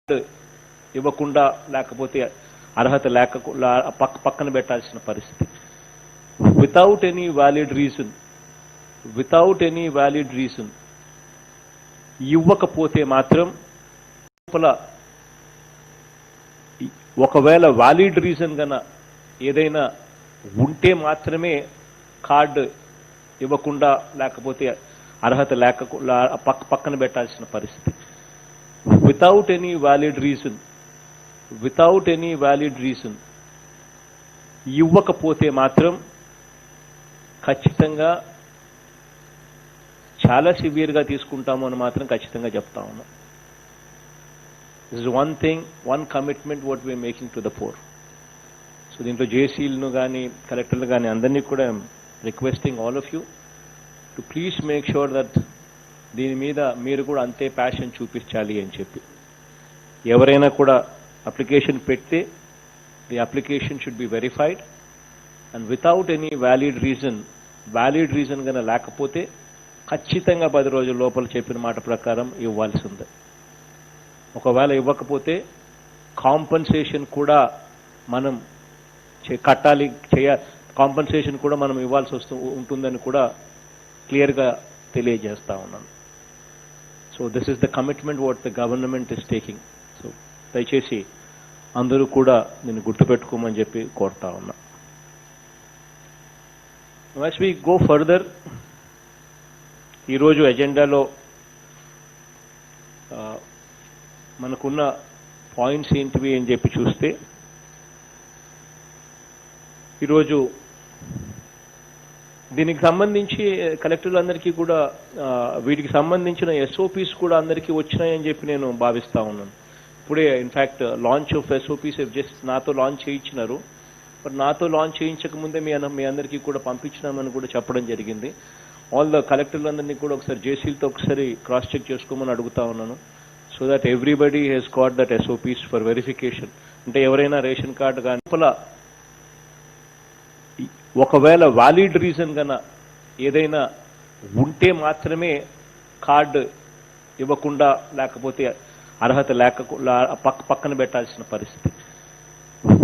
ఇవ్వకుండా లేకపోతే అర్హత లేక పక్కన పెట్టాల్సిన పరిస్థితి. వితౌట్ ఎనీ వ్యాలిడ్ రీజన్ ఇవ్వకపోతే మాత్రం ఒకవేళ వ్యాలిడ్ రీజన్ గన ఏదైనా ఉంటే మాత్రమే కార్డు ఇవ్వకుండా లేకపోతే అర్హత లేక పక్కన పెట్టాల్సిన పరిస్థితి. వితౌట్ ఎనీ వ్యాలిడ్ రీజన్ ఇవ్వకపోతే మాత్రం ఖచ్చితంగా చాలా సివియర్గా తీసుకుంటాము అని మాత్రం ఖచ్చితంగా చెప్తా ఉన్నాం. This is one commitment what we are making to the poor. So దీంట్లో జేసీలను కానీ కలెక్టర్లు కానీ అందరినీ కూడా requesting all of you to please make sure that దీని మీద మీరు కూడా అంతే ప్యాషన్ చూపించాలి అని చెప్పి. ఎవరైనా కూడా అప్లికేషన్ పెడితే the application should be verified and without any valid reason కన్నా లేకపోతే ఖచ్చితంగా 10 రోజుల లోపల చెప్పిన మాట ప్రకారం ఇవ్వాల్సిందే. ఒకవేళ ఇవ్వకపోతే కాంపన్సేషన్ కూడా మనం కాంపన్సేషన్ కూడా మనం ఇవ్వాల్సి ఉంటుందని కూడా క్లియర్గా తెలియజేస్తా ఉన్నాను. So this is the commitment what the government is taking. So దయచేసి అందరూ కూడా నేను గుర్తుపెట్టుకోమని చెప్పి కోరుతా ఉన్నా. యాస్ వి గో ఫర్దర్, ఈరోజు ఎజెండాలో మనకున్న పాయింట్స్ ఏంటివి అని చెప్పి చూస్తే, ఈరోజు దీనికి సంబంధించి కలెక్టర్లందరికీ కూడా వీటికి సంబంధించిన ఎస్ఓపీస్ కూడా అందరికీ వచ్చినాయని చెప్పి నేను భావిస్తా ఉన్నాను. ఇప్పుడే in fact launch of SOPs just నాతో లాంచ్ చేయించినారు. బట్ నాతో లాంచ్ చేయించక ముందే మీ అందరికీ కూడా పంపించినామని కూడా చెప్పడం జరిగింది. ఆల్ ద కలెక్టర్లందరినీ కూడా ఒకసారి జేసీలతో ఒకసారి క్రాస్ చెక్ చేసుకోమని అడుగుతా ఉన్నాను. So that everybody Hess got that SOPs for verification. అంటే ఎవరైనా రేషన్ కార్డు కానీ ఒకవేళ వ్యాలిడ్ రీజన్ కన్నా ఏదైనా ఉంటే మాత్రమే కార్డు ఇవ్వకుండా లేకపోతే అర్హత లేక పక్కన పెట్టాల్సిన పరిస్థితి.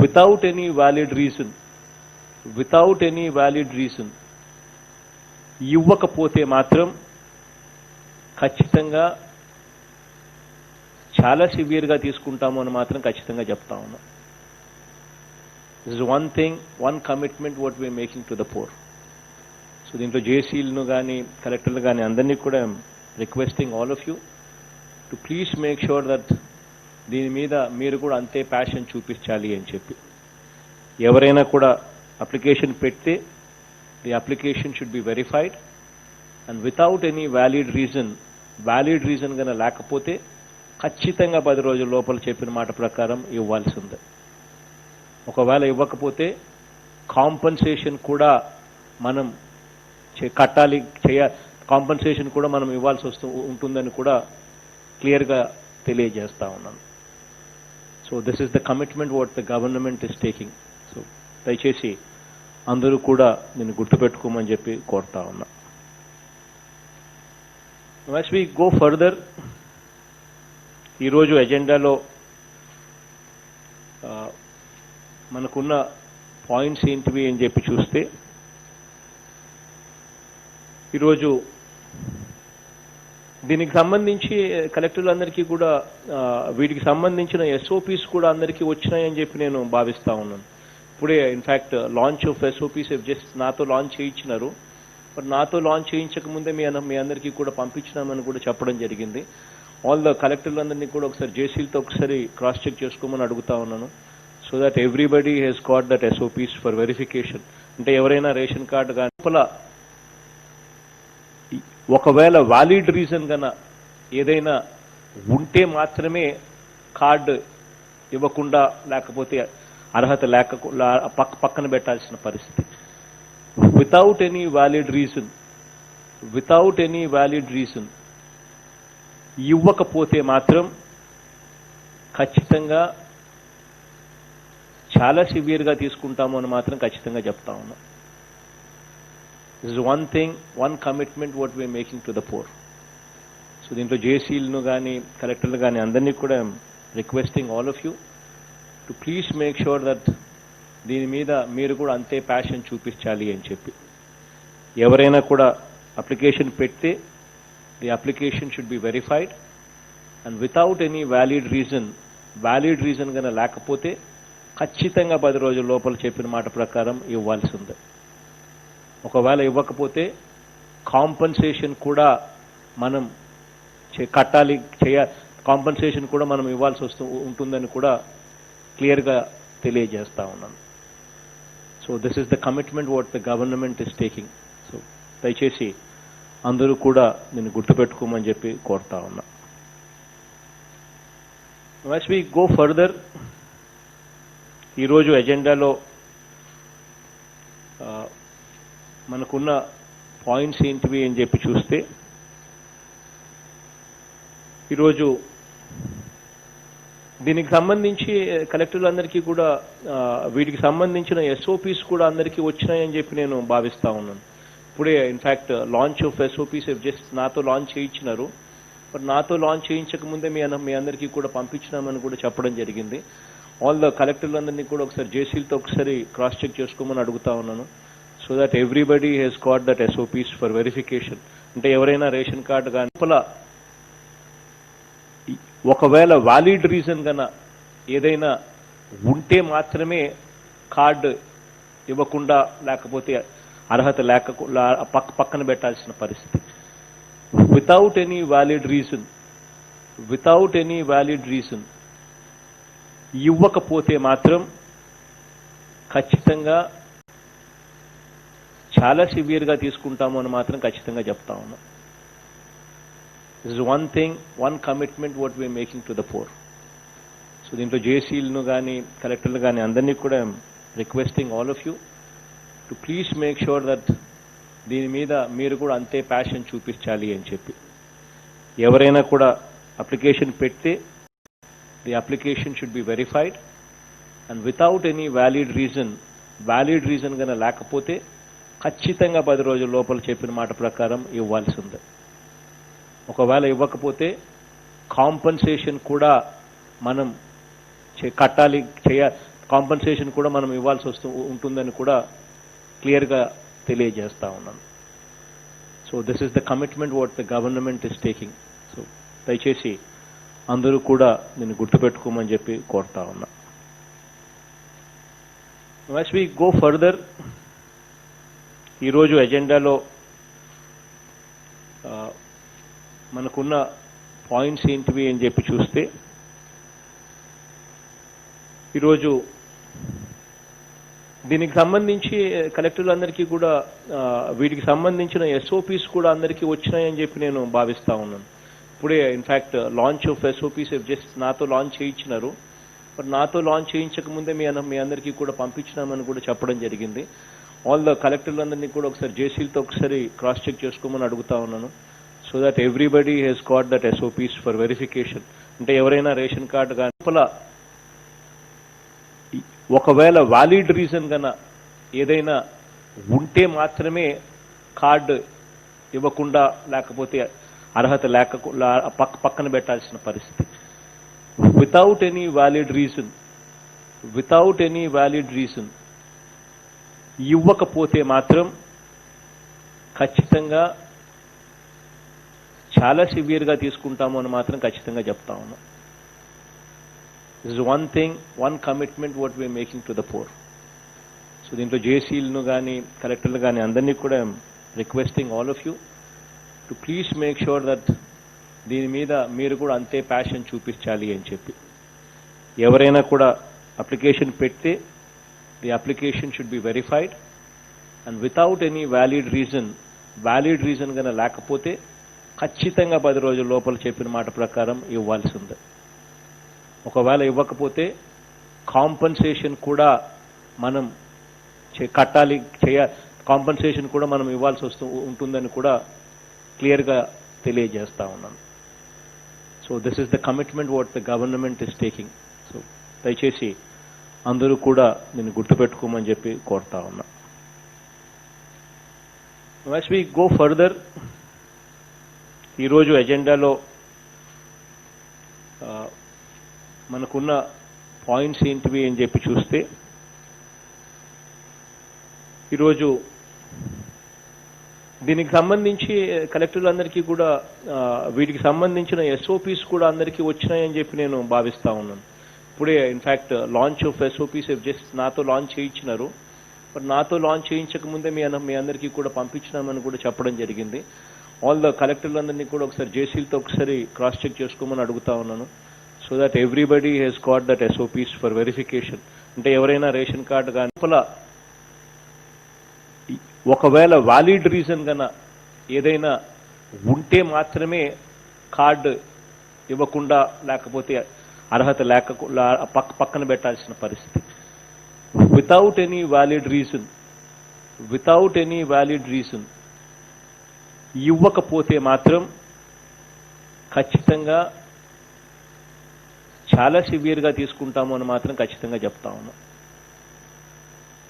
వితౌట్ ఎనీ వ్యాలిడ్ రీజన్ ఇవ్వకపోతే మాత్రం ఖచ్చితంగా చాలా సివియర్గా తీసుకుంటాము అని మాత్రం ఖచ్చితంగా చెప్తా ఉన్నాం. This is one commitment what we are making to the poor. So దీంట్లో జేసీలను కానీ కలెక్టర్లు కానీ అందరినీ కూడా requesting all of you to please make sure that దీని మీద మీరు కూడా అంతే ప్యాషన్ చూపించాలి అని చెప్పి. ఎవరైనా కూడా అప్లికేషన్ పెడితే the application should be verified and without any valid reason కన్నా లేకపోతే ఖచ్చితంగా 10 రోజుల లోపల చెప్పిన మాట ప్రకారం ఇవ్వాల్సిందే. ఒకవేళ ఇవ్వకపోతే కాంపన్సేషన్ కూడా మనం కాంపన్సేషన్ కూడా మనం ఇవ్వాల్సి ఉంటుందని కూడా క్లియర్గా తెలియజేస్తా ఉన్నాను. So this is the commitment what the government is taking. So దయచేసి అందరూ కూడా నేను గుర్తుపెట్టుకోమని చెప్పి కోరుతా ఉన్నా. యాస్ వి గో ఫర్దర్, ఈరోజు ఎజెండాలో మనకున్న పాయింట్స్ ఏంటివి అని చెప్పి చూస్తే, ఈరోజు దీనికి సంబంధించి కలెక్టర్లందరికీ కూడా వీటికి సంబంధించిన ఎస్ఓపీస్ కూడా అందరికీ వచ్చినాయని చెప్పి నేను భావిస్తా ఉన్నాను. ఇప్పుడే in fact launch of SOPs just నాతో లాంచ్ చేయించినారు. బట్ నాతో లాంచ్ చేయించక ముందే మీ అందరికీ కూడా పంపించినామని కూడా చెప్పడం జరిగింది. ఆల్ ద కలెక్టర్లందరినీ కూడా ఒకసారి జేసీలతో ఒకసారి క్రాస్ చెక్ చేసుకోమని అడుగుతా ఉన్నాను. So that everybody Hess got that SOPs for verification. అంటే ఎవరైనా రేషన్ కార్డు కానీ ఒకవేళ వ్యాలిడ్ రీజన్ కన్నా ఏదైనా ఉంటే మాత్రమే కార్డు ఇవ్వకుండా లేకపోతే అర్హత లేక పక్కన పెట్టాల్సిన పరిస్థితి. వితౌట్ ఎనీ వ్యాలిడ్ రీజన్ ఇవ్వకపోతే మాత్రం ఖచ్చితంగా చాలా సివియర్గా తీసుకుంటాము అని మాత్రం ఖచ్చితంగా చెప్తా ఉన్నాం. This is one commitment what we are making to the poor. So దీంట్లో జేసీలను కానీ కలెక్టర్లు కానీ అందరినీ కూడా requesting all of you to please make sure that దీని మీద మీరు కూడా అంతే ప్యాషన్ చూపించాలి అని చెప్పి ఎవరైనా కూడా అప్లికేషన్ పెడితే the application should be verified and without any valid reason కనుక లేకపోతే ఖచ్చితంగా 10 రోజుల లోపల చెప్పిన మాట ప్రకారం ఇవ్వాల్సి ఉంది. ఒకవేళ ఇవ్వకపోతే కాంపన్సేషన్ కూడా మనం కట్టాలి కాంపన్సేషన్ కూడా మనం ఇవ్వాల్సి ఉంటుందని కూడా క్లియర్గా తెలియజేస్తా ఉన్నాను. So this is the commitment what the government is taking. So దయచేసి అందరూ కూడా నేను గుర్తుపెట్టుకోమని చెప్పి కోరుతా ఉన్నా. యాస్ వి గో ఫర్దర్, ఈరోజు ఎజెండాలో మనకున్న పాయింట్స్ ఏంటివి అని చెప్పి చూస్తే ఈరోజు దీనికి సంబంధించి కలెక్టర్లందరికీ కూడా వీటికి సంబంధించిన ఎస్ఓపీస్ కూడా అందరికీ వచ్చినాయని చెప్పి నేను భావిస్తా ఉన్నాను. ఇప్పుడే in fact launch of SOPs just నాతో లాంచ్ చేయించినారు. బట్ నాతో లాంచ్ చేయించక ముందే మీ అందరికీ కూడా పంపించినామని కూడా చెప్పడం జరిగింది. ఆల్ ద కలెక్టర్లందరినీ కూడా ఒకసారి జేసీలతో ఒకసారి క్రాస్ చెక్ చేసుకోమని అడుగుతా ఉన్నాను. So that everybody Hess got that SOPs for verification. అంటే ఎవరైనా రేషన్ కార్డు కానీ ఒకవేళ వ్యాలిడ్ రీజన్ కన్నా ఏదైనా ఉంటే మాత్రమే కార్డు ఇవ్వకుండా లేకపోతే అర్హత లేకుండా పక్కన పెట్టాల్సిన పరిస్థితి. వితౌట్ ఎనీ వ్యాలిడ్ రీజన్ ఇవ్వకపోతే మాత్రం ఖచ్చితంగా చాలా సివియర్గా తీసుకుంటాము అని మాత్రం ఖచ్చితంగా చెప్తా ఉన్నాం. This is one commitment what we are making to the poor. So దీంట్లో జేసీలను కానీ కలెక్టర్లు కానీ అందరినీ కూడా requesting all of you to please make sure that దీని మీద మీరు కూడా అంతే ప్యాషన్ చూపించాలి అని చెప్పి ఎవరైనా కూడా అప్లికేషన్ పెడితే the application should be verified and without any valid reason కనుక లేకపోతే ఖచ్చితంగా 10 రోజుల లోపల చెప్పిన మాట ప్రకారం ఇవ్వాల్సి ఉంది. ఒకవేళ ఇవ్వకపోతే కాంపన్సేషన్ కూడా మనం కట్టాలి కాంపన్సేషన్ కూడా మనం ఇవ్వాల్సి ఉంటుందని కూడా క్లియర్గా తెలియజేస్తా ఉన్నాను. So this is the commitment what the government is taking. So దయచేసి అందరూ కూడా నేను గుర్తుపెట్టుకోమని చెప్పి కోరుతా ఉన్నా. యాస్ వి గో ఫర్దర్, ఈరోజు ఎజెండాలో మనకున్న పాయింట్స్ ఏంటివి అని చెప్పి చూస్తే ఈరోజు దీనికి సంబంధించి కలెక్టర్లందరికీ కూడా వీటికి సంబంధించిన ఎస్ఓపీస్ కూడా అందరికీ వచ్చినాయని చెప్పి నేను భావిస్తా ఉన్నాను. ఇప్పుడే in fact launch of SOPs just నాతో లాంచ్ చేయించినారు. బట్ నాతో లాంచ్ చేయించక ముందే మీ అందరికీ కూడా పంపించినామని కూడా చెప్పడం జరిగింది. ఆల్ ద కలెక్టర్లందరినీ కూడా ఒకసారి జేసీలతో ఒకసారి క్రాస్ చెక్ చేసుకోమని అడుగుతా ఉన్నాను. So that everybody Hess got that SOPs for verification. అంటే ఎవరైనా రేషన్ కార్డు కానీ ఒకవేళ వ్యాలిడ్ రీజన్ కన్నా ఏదైనా ఉంటే మాత్రమే కార్డు ఇవ్వకుండా లేకపోతే అర్హత లేకుండా పక్కన పెట్టాల్సిన పరిస్థితి. వితౌట్ ఎనీ వ్యాలిడ్ రీజన్ ఇవ్వకపోతే మాత్రం ఖచ్చితంగా చాలా సివియర్గా తీసుకుంటాము అని మాత్రం ఖచ్చితంగా చెప్తా ఉన్నాం. This is one commitment what we are making to the poor. So దీంట్లో జేసీలను కానీ కలెక్టర్లు కానీ అందరినీ కూడా requesting all of you to please make sure that దీని మీద మీరు కూడా అంతే ప్యాషన్ చూపించాలి అని చెప్పి ఎవరైనా కూడా అప్లికేషన్ పెడితే the application should be verified and without any valid reason కనుక లేకపోతే ఖచ్చితంగా 10 రోజుల లోపల చెప్పిన మాట ప్రకారం ఇవ్వాల్సి ఉంది. ఒకవేళ ఇవ్వకపోతే కాంపన్సేషన్ కూడా మనం కట్టాలి కాంపన్సేషన్ కూడా మనం ఇవ్వాల్సి ఉంటుందని కూడా క్లియర్గా తెలియజేస్తా ఉన్నాను. So this is the commitment what the government is taking. So దయచేసి అందరూ కూడా నేను గుర్తుపెట్టుకోమని చెప్పి కోరుతా ఉన్నా. యాస్ వి గో ఫర్దర్, ఈరోజు ఎజెండాలో మనకున్న పాయింట్స్ ఏంటివి అని చెప్పి చూస్తే ఈరోజు దీనికి సంబంధించి కలెక్టర్లందరికీ కూడా వీటికి సంబంధించిన ఎస్ఓపీస్ కూడా అందరికీ వచ్చినాయని చెప్పి నేను భావిస్తా ఉన్నాను. ఇప్పుడే in fact launch of SOPs just నాతో లాంచ్ చేయించినారు. బట్ నాతో లాంచ్ చేయించక ముందే మీ అందరికీ కూడా పంపించినామని కూడా చెప్పడం జరిగింది. ఆల్ ద కలెక్టర్లందరినీ కూడా ఒకసారి జేసీలతో ఒకసారి క్రాస్ చెక్ చేసుకోమని అడుగుతా ఉన్నాను. So that everybody Hess got that SOPs for verification. అంటే ఎవరైనా రేషన్ కార్డు కానీ ఒకవేళ వ్యాలిడ్ రీజన్ గన ఏదైనా ఉంటే మాత్రమే కార్డు ఇవ్వకుండా లేకపోతే అర్హత లేక పక్కన పెట్టాల్సిన పరిస్థితి. వితౌట్ ఎనీ వ్యాలిడ్ రీజన్ ఇవ్వకపోతే మాత్రం ఖచ్చితంగా చాలా సివియర్గా తీసుకుంటాము అని మాత్రం ఖచ్చితంగా చెప్తా ఉన్నాం.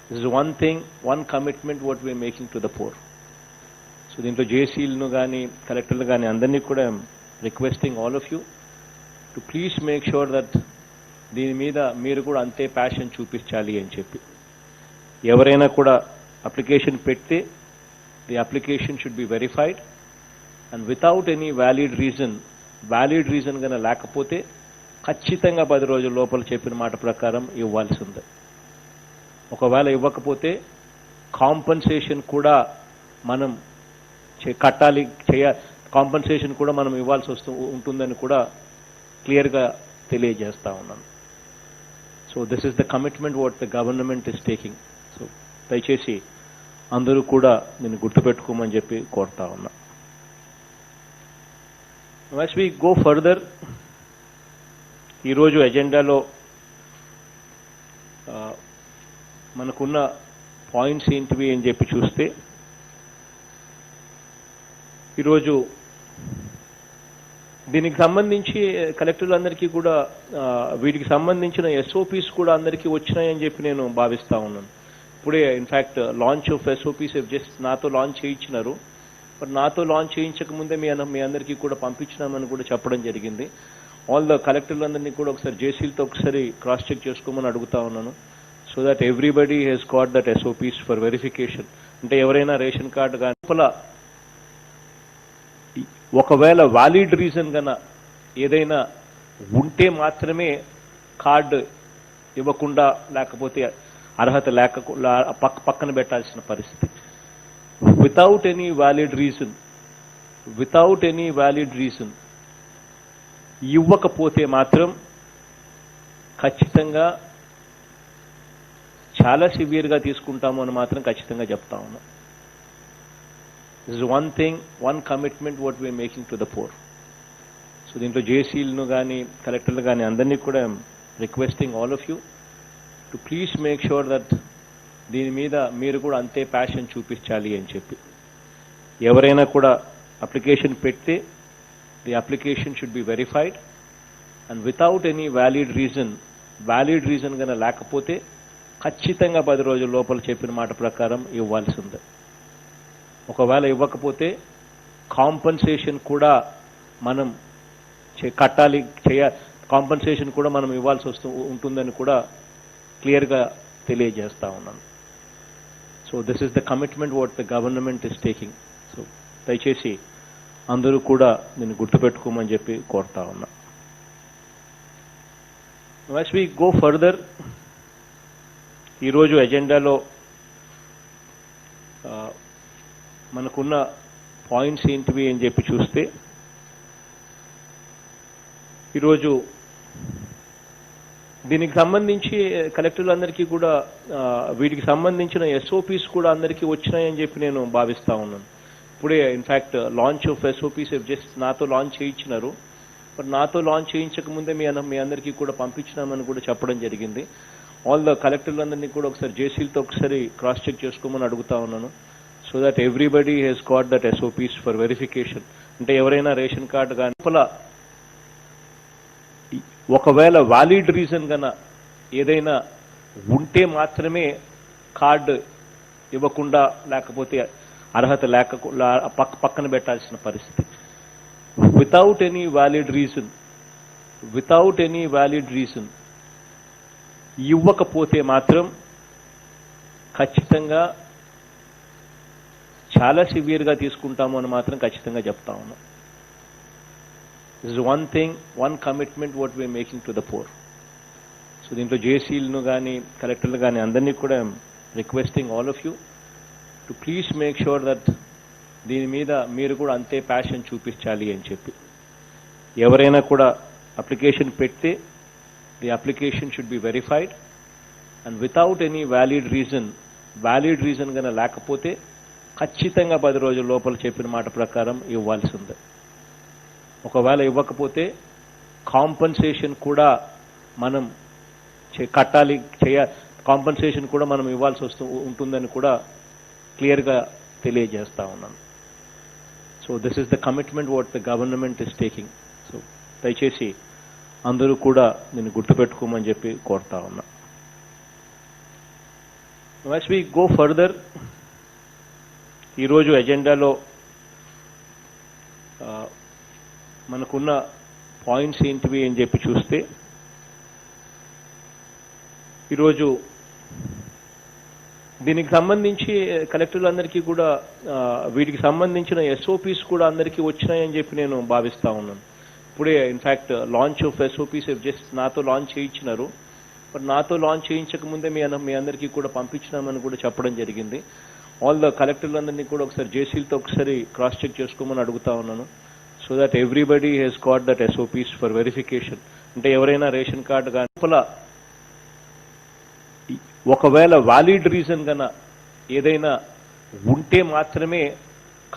This is one commitment what we are making to the poor. So దీంట్లో జేసీలను కానీ కలెక్టర్లు కానీ అందరినీ కూడా requesting all of you to please make sure that దీని మీద మీరు కూడా అంతే ప్యాషన్ చూపించాలి అని చెప్పి. ఎవరైనా కూడా అప్లికేషన్ పెడితే the application should be verified and without any valid reason కన్నా లేకపోతే ఖచ్చితంగా 10 రోజుల లోపల చెప్పిన మాట ప్రకారం ఇవ్వాల్సిందే. ఒకవేళ ఇవ్వకపోతే కాంపన్సేషన్ కూడా మనం కాంపన్సేషన్ కూడా మనం ఇవ్వాల్సి ఉంటుందని కూడా క్లియర్గా తెలియజేస్తా ఉన్నాను. So this is the commitment what the government is taking. So దయచేసి అందరూ కూడా నేను గుర్తుపెట్టుకోమని చెప్పి కోరుతా ఉన్నా. యాస్ వి గో ఫర్దర్, ఈరోజు ఎజెండాలో మనకున్న పాయింట్స్ ఏంటివి అని చెప్పి చూస్తే ఈరోజు దీనికి సంబంధించి కలెక్టర్లందరికీ కూడా వీటికి సంబంధించిన ఎస్ఓపీస్ కూడా అందరికీ వచ్చినాయని చెప్పి నేను భావిస్తా ఉన్నాను. ఇప్పుడే in fact launch of SOPs just నాతో లాంచ్ చేయించినారు. బట్ నాతో లాంచ్ చేయించక ముందే మీ అందరికీ కూడా పంపించినామని కూడా చెప్పడం జరిగింది. ఆల్ ద కలెక్టర్లందరినీ కూడా ఒకసారి జేసీలతో ఒకసారి క్రాస్ చెక్ చేసుకోమని అడుగుతా ఉన్నాను. So that everybody Hess got that SOPs for verification. అంటే ఎవరైనా రేషన్ కార్డు కానీ ఒకవేళ వ్యాలిడ్ రీజన్ కన్నా ఏదైనా ఉంటే మాత్రమే కార్డు ఇవ్వకుండా లేకపోతే అర్హత లేక పక్కన పెట్టాల్సిన పరిస్థితి. వితౌట్ ఎనీ వ్యాలిడ్ రీజన్ ఇవ్వకపోతే మాత్రం ఖచ్చితంగా చాలా సివియర్గా తీసుకుంటాము అని మాత్రం ఖచ్చితంగా చెప్తా ఉన్నాం. This is one commitment what we are making to the poor. So దీంట్లో జేసీలను కానీ కలెక్టర్లు కానీ అందరినీ కూడా requesting all of you to please make sure that దీని మీద మీరు కూడా అంతే ప్యాషన్ చూపించాలి అని చెప్పి. ఎవరైనా కూడా అప్లికేషన్ పెడితే the application should be verified and without any valid reason కన్నా లేకపోతే ఖచ్చితంగా 10 రోజుల లోపల చెప్పిన మాట ప్రకారం ఇవ్వాల్సిందే. ఒకవేళ ఇవ్వకపోతే కాంపన్సేషన్ కూడా మనం కాంపన్సేషన్ కూడా మనం ఇవ్వాల్సి ఉంటుందని కూడా క్లియర్గా తెలియజేస్తా ఉన్నాను. So this is the commitment what the government is taking. So దయచేసి అందరూ కూడా నేను గుర్తుపెట్టుకోమని చెప్పి కోరుతా ఉన్నా. యాస్ వి గో ఫర్దర్, ఈరోజు ఎజెండాలో మనకున్న పాయింట్స్ ఏంటివి అని చెప్పి చూస్తే ఈరోజు దీనికి సంబంధించి కలెక్టర్లందరికీ కూడా వీటికి సంబంధించిన ఎస్ఓపీస్ కూడా అందరికీ వచ్చినాయని చెప్పి నేను భావిస్తా ఉన్నాను. ఇప్పుడే in fact launch of SOPs just నాతో లాంచ్ చేయించినారు. బట్ నాతో లాంచ్ చేయించక ముందే మీ అందరికీ కూడా పంపించినామని కూడా చెప్పడం జరిగింది. ఆల్ ద కలెక్టర్లందరినీ కూడా ఒకసారి జేసీలతో ఒకసారి క్రాస్ చెక్ చేసుకోమని అడుగుతా ఉన్నాను. So that everybody Hess got that SOPs for verification. అంటే ఎవరైనా రేషన్ కార్డు కానీ ఒకవేళ వ్యాలిడ్ రీజన్ కన్నా ఏదైనా ఉంటే మాత్రమే కార్డు ఇవ్వకుండా లేకపోతే అర్హత లేక పక్కన పెట్టాల్సిన పరిస్థితి. Without any without any valid reason ఇవ్వకపోతే మాత్రం ఖచ్చితంగా చాలా సివియర్గా తీసుకుంటాము అని మాత్రం ఖచ్చితంగా చెప్తా ఉన్నాం. This is one thing, one commitment what we are making to the poor. So దీంట్లో జేసీలను కానీ కలెక్టర్లు కానీ అందరినీ కూడా requesting all of you to please make sure that దీని మీద మీరు కూడా అంతే ప్యాషన్ చూపించాలి అని చెప్పి. ఎవరైనా కూడా అప్లికేషన్ పెడితే the application should be verified and without any valid reason కన్నా లేకపోతే ఖచ్చితంగా 10 రోజుల లోపల చెప్పిన మాట ప్రకారం ఇవ్వాల్సిందే. ఒకవేళ ఇవ్వకపోతే కాంపన్సేషన్ కూడా మనం కట్టాలి, కాంపన్సేషన్ కూడా మనం ఇవ్వాల్సి ఉంటుందని కూడా క్లియర్గా తెలియజేస్తా ఉన్నాను. So this is the commitment what the government is taking. So దయచేసి అందరూ కూడా నేను గుర్తుపెట్టుకోమని చెప్పి కోరుతా ఉన్నా. యాస్ వి గో ఫర్దర్, ఈరోజు ఎజెండాలో మనకున్న పాయింట్స్ ఏంటివి అని చెప్పి చూస్తే, ఈరోజు దీనికి సంబంధించి కలెక్టర్లందరికీ కూడా వీటికి సంబంధించిన ఎస్ఓపీస్ కూడా అందరికీ వచ్చినాయని చెప్పి నేను భావిస్తా ఉన్నాను. ఇప్పుడే in fact launch of SOPs just నాతో లాంచ్ చేయించినారు. బట్ నాతో లాంచ్ చేయించక ముందే మీ అందరికీ కూడా పంపించినామని కూడా చెప్పడం జరిగింది. ఆల్ ద కలెక్టర్లందరినీ కూడా ఒకసారి జేసీలతో ఒకసారి క్రాస్ చెక్ చేసుకోమని అడుగుతా ఉన్నాను. So that everybody Hess got that SOPs for verification. అంటే ఎవరైనా రేషన్ కార్డు కానీ ఒకవేళ వ్యాలిడ్ రీజన్ కన్నా ఏదైనా ఉంటే మాత్రమే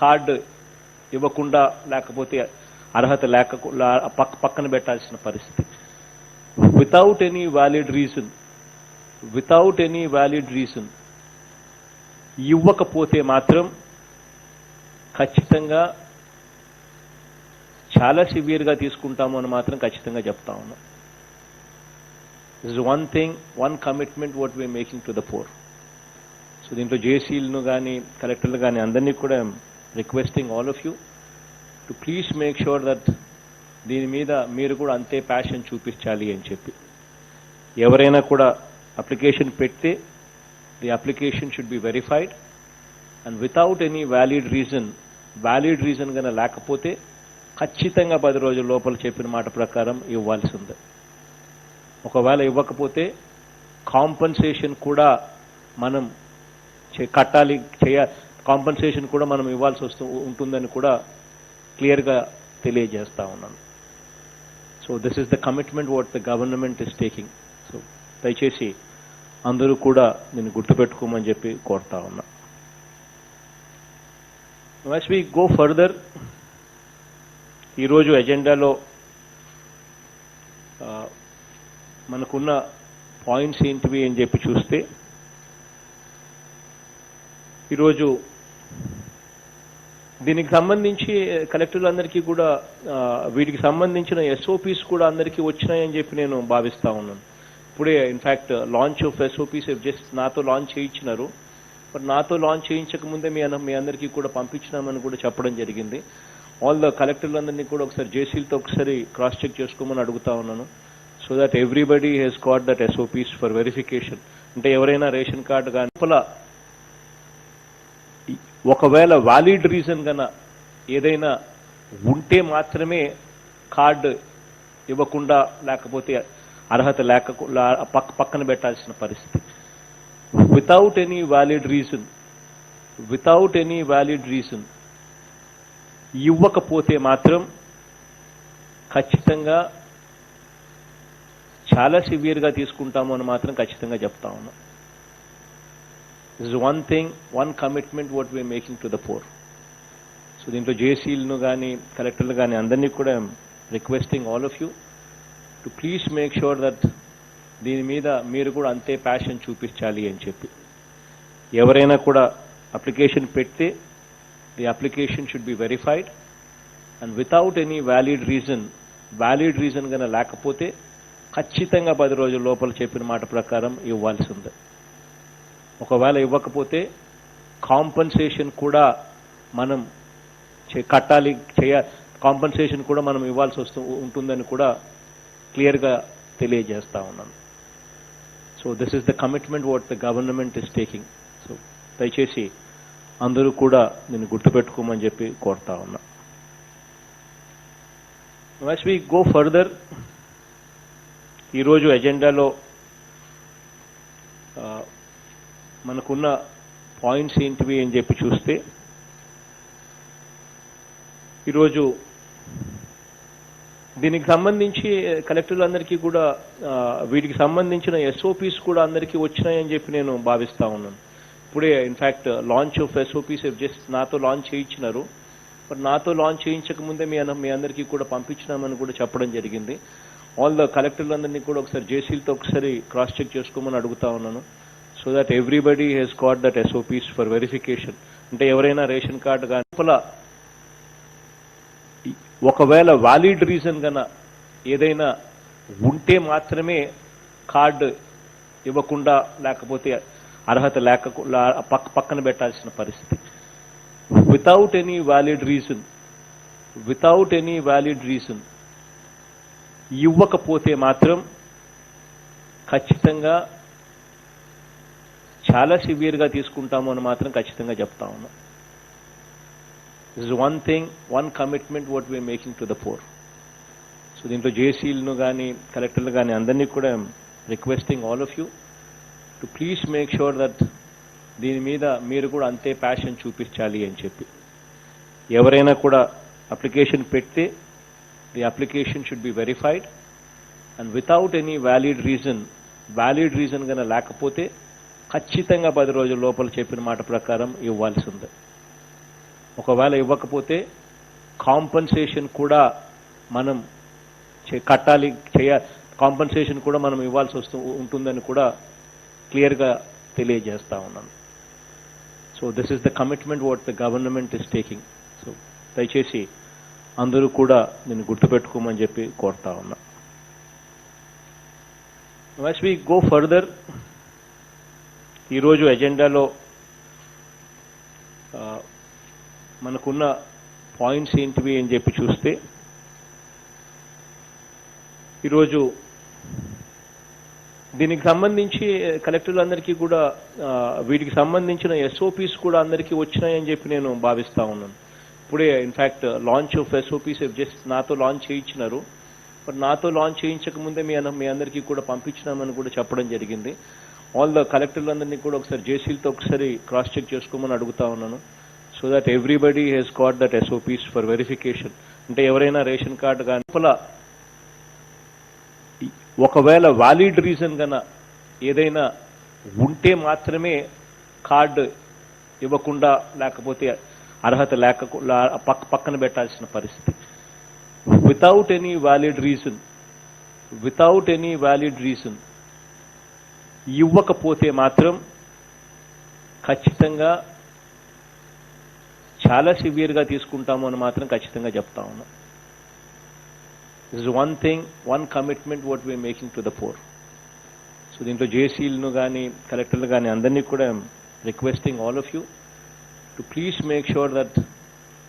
కార్డు ఇవ్వకుండా, లేకపోతే అర్హత పక్కన పెట్టాల్సిన పరిస్థితి. వితౌట్ ఎనీ వ్యాలిడ్ రీజన్ ఇవ్వకపోతే మాత్రం ఖచ్చితంగా చాలా సివియర్గా తీసుకుంటాము అని మాత్రం ఖచ్చితంగా చెప్తా ఉన్నాం. This is one thing, one commitment what we are making to the poor. So దీంట్లో జేసీలను కానీ కలెక్టర్లు కానీ అందరినీ కూడా requesting all of you to please make sure that దీని మీద మీరు కూడా అంతే ప్యాషన్ చూపించాలి అని చెప్పి. ఎవరైనా కూడా అప్లికేషన్ పెడితే the application should be verified and without any valid reason కన్నా లేకపోతే ఖచ్చితంగా 10 రోజుల లోపల చెప్పిన మాట ప్రకారం ఇవ్వాల్సిందే. ఒకవేళ ఇవ్వకపోతే కాంపన్సేషన్ కూడా మనం కట్టాలి, కాంపన్సేషన్ కూడా మనం ఇవ్వాల్సి ఉంటుందని కూడా క్లియర్గా తెలియజేస్తా ఉన్నాను. So this is the commitment what the government is taking. So దయచేసి అందరూ కూడా నేను గుర్తుపెట్టుకోమని చెప్పి కోరుతా ఉన్నా. యాస్ వి గో ఫర్దర్, ఈరోజు ఎజెండాలో మనకున్న పాయింట్స్ ఏంటివి అని చెప్పి చూస్తే, ఈరోజు దీనికి సంబంధించి కలెక్టర్లందరికీ కూడా వీటికి సంబంధించిన ఎస్ఓపీస్ కూడా అందరికీ వచ్చినాయని చెప్పి నేను భావిస్తా ఉన్నాను. ఇప్పుడే in fact launch of SOPs just నాతో లాంచ్ చేయించినారు. బట్ నాతో లాంచ్ చేయించక ముందే మీ అందరికీ కూడా పంపించినామని కూడా చెప్పడం జరిగింది. ఆల్ ద కలెక్టర్లందరినీ కూడా ఒకసారి జేసీలతో ఒకసారి క్రాస్ చెక్ చేసుకోమని అడుగుతా ఉన్నాను. So that everybody Hess got that SOPs for verification. అంటే ఎవరైనా రేషన్ కార్డు కానీ ఒకవేళ వ్యాలిడ్ రీజన్ కన్నా ఏదైనా ఉంటే మాత్రమే కార్డు ఇవ్వకుండా, లేకపోతే అర్హత పక్కన పెట్టాల్సిన పరిస్థితి. వితౌట్ ఎనీ వ్యాలిడ్ రీజన్ ఇవ్వకపోతే మాత్రం ఖచ్చితంగా చాలా సివియర్గా తీసుకుంటాము అని మాత్రం ఖచ్చితంగా చెప్తా ఉన్నాం. This is one thing, one commitment what we are making to the poor. So దీంట్లో జేసీలను కానీ కలెక్టర్లు కానీ అందరినీ కూడా requesting all of you to please make sure that దీని మీద మీరు కూడా అంతే ప్యాషన్ చూపించాలి అని చెప్పి. ఎవరైనా కూడా అప్లికేషన్ పెడితే the application should be verified and without any valid reason కన్నా లేకపోతే ఖచ్చితంగా 10 రోజుల లోపల చెప్పిన మాట ప్రకారం ఇవ్వాల్సిందే. ఒకవేళ ఇవ్వకపోతే కాంపన్సేషన్ కూడా మనం కట్టాలి, కాంపన్సేషన్ కూడా మనం ఇవ్వాల్సి ఉంటుందని కూడా క్లియర్గా తెలియజేస్తా ఉన్నాను. So this is the commitment what the government is taking. So దయచేసి అందరూ కూడా నేను గుర్తుపెట్టుకోమని చెప్పి కోరుతా ఉన్నా. యాజ్ వి గో ఫర్దర్, ఈరోజు ఎజెండాలో మనకున్న పాయింట్స్ ఏంటివి అని చెప్పి చూస్తే, ఈరోజు దీనికి సంబంధించి కలెక్టర్లందరికీ కూడా వీటికి సంబంధించిన ఎస్ఓపీస్ కూడా అందరికీ వచ్చినాయని చెప్పి నేను భావిస్తా ఉన్నాను. ఇప్పుడే in fact launch of SOPs just నాతో లాంచ్ చేయించినారు. బట్ నాతో లాంచ్ చేయించక ముందే మీ అందరికీ కూడా పంపించినామని కూడా చెప్పడం జరిగింది. ఆల్ ద కలెక్టర్లందరినీ కూడా ఒకసారి జేసీలతో ఒకసారి క్రాస్ చెక్ చేసుకోమని అడుగుతా ఉన్నాను. So that everybody Hess got that SOPs for verification. అంటే ఎవరైనా రేషన్ కార్డు కానీ ఒకవేళ వ్యాలిడ్ రీజన్ గన ఏదైనా ఉంటే మాత్రమే కార్డు ఇవ్వకుండా, లేకపోతే అర్హత పక్కన పెట్టాల్సిన పరిస్థితి. వితౌట్ ఎనీ వ్యాలిడ్ రీజన్ ఇవ్వకపోతే మాత్రం ఖచ్చితంగా చాలా సివియర్గా తీసుకుంటాము అని మాత్రం ఖచ్చితంగా చెప్తా ఉన్నాం. This is one commitment what we are making to the poor. So దీంట్లో జేసీలను కానీ కలెక్టర్లు కానీ అందరినీ కూడా requesting all of you to please make sure that దీని మీద మీరు కూడా అంతే ప్యాషన్ చూపించాలి అని చెప్పి. ఎవరైనా కూడా అప్లికేషన్ పెడితే the application should be verified and without any valid reason కన్నా లేకపోతే ఖచ్చితంగా 10 రోజుల లోపల చెప్పిన మాట ప్రకారం ఇవ్వాల్సి ఉంది. ఒకవేళ ఇవ్వకపోతే కాంపన్సేషన్ కూడా మనం కాంపన్సేషన్ కూడా మనం ఇవ్వాల్సి ఉంటుందని కూడా క్లియర్గా తెలియజేస్తా ఉన్నాను. So this is the commitment what the government is taking. So దయచేసి అందరూ కూడా నేను గుర్తుపెట్టుకోమని చెప్పి కోరుతా ఉన్నా. యాజ్ వి గో ఫర్దర్, ఈరోజు ఎజెండాలో మనకున్న పాయింట్స్ ఏంటివి అని చెప్పి చూస్తే, ఈరోజు దీనికి సంబంధించి కలెక్టర్లందరికీ కూడా వీటికి సంబంధించిన ఎస్ఓపీస్ కూడా అందరికీ వచ్చినాయని చెప్పి నేను భావిస్తా ఉన్నాను. ఇప్పుడే in fact launch of SOPs just నాతో లాంచ్ చేయించినారు. బట్ నాతో లాంచ్ చేయించక ముందే మీ అందరికీ కూడా పంపించినామని కూడా చెప్పడం జరిగింది. ఆల్ ద కలెక్టర్లందరినీ కూడా ఒకసారి జేసీలతో ఒకసారి క్రాస్ చెక్ చేసుకోమని అడుగుతా ఉన్నాను. So that everybody Hess got that SOPs for verification. అంటే ఎవరైనా రేషన్ కార్డు కానీ ఒకవేళ వ్యాలిడ్ రీజన్ కన్నా ఏదైనా ఉంటే మాత్రమే కార్డు ఇవ్వకుండా, లేకపోతే అర్హత పక్కన పెట్టాల్సిన పరిస్థితి. వితౌట్ ఎనీ వ్యాలిడ్ రీజన్ ఇవ్వకపోతే మాత్రం ఖచ్చితంగా చాలా సివియర్గా తీసుకుంటాము అని మాత్రం ఖచ్చితంగా చెప్తా ఉన్నాం. This is one commitment what we are making to the poor. So దీంట్లో జేసీలను కానీ కలెక్టర్లు కానీ అందరినీ కూడా requesting all of you to please make sure that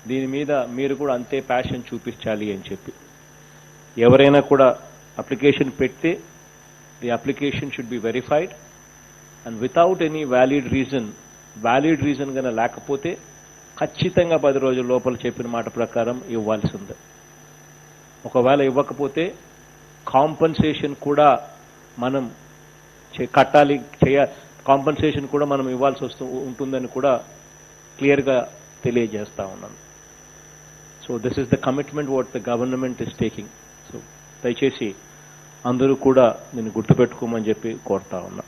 దీని మీద మీరు కూడా అంతే ప్యాషన్ చూపించాలి అని చెప్పి. ఎవరైనా కూడా అప్లికేషన్ పెడితే the application should be verified and without any valid reason కన్నా లేకపోతే ఖచ్చితంగా 10 రోజుల లోపల చెప్పిన మాట ప్రకారం ఇవ్వాల్సి ఉంది. ఒకవేళ ఇవ్వకపోతే కాంపన్సేషన్ కూడా మనం కాంపన్సేషన్ కూడా మనం ఇవ్వాల్సి ఉంటుందని కూడా క్లియర్గా తెలియజేస్తా ఉన్నాను. So this is the commitment what the government is taking. So దయచేసి అందరూ కూడా నేను గుర్తుపెట్టుకోమని చెప్పి కోరుతా ఉన్నా.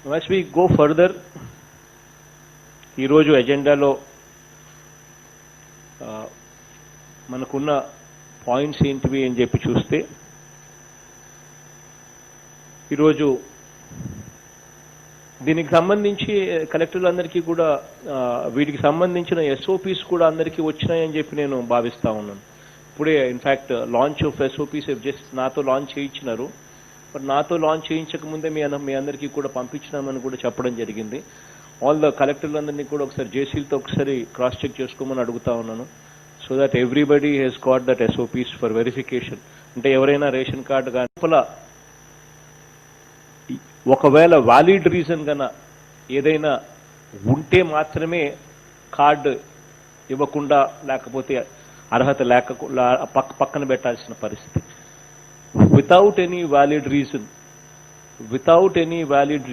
యాజ్ వి గో ఫర్దర్, ఈరోజు ఎజెండాలో మనకున్న పాయింట్స్ ఏంటివి అని చెప్పి చూస్తే, ఈరోజు దీనికి సంబంధించి కలెక్టర్లందరికీ కూడా వీటికి సంబంధించిన ఎస్ఓపీస్ కూడా అందరికీ వచ్చినాయని చెప్పి నేను భావిస్తా ఉన్నాను. ఇప్పుడే in fact launch of SOPs just నాతో లాంచ్ చేయించినారు. బట్ నాతో లాంచ్ చేయించక ముందే మీ అందరికీ కూడా పంపించినామని కూడా చెప్పడం జరిగింది. ఆల్ ద కలెక్టర్లందరినీ కూడా ఒకసారి జేసీలతో ఒకసారి క్రాస్ చెక్ చేసుకోమని అడుగుతా ఉన్నాను. So that everybody Hess got that SOPs for verification. అంటే ఎవరైనా రేషన్ కార్డు కానీ ఒకవేళ వ్యాలిడ్ రీజన్ గన ఏదైనా ఉంటే మాత్రమే కార్డు ఇవ్వకుండా లేకపోతే అర్హత పక్కన పెట్టాల్సిన పరిస్థితి. వితౌట్ ఎనీ వ్యాలిడ్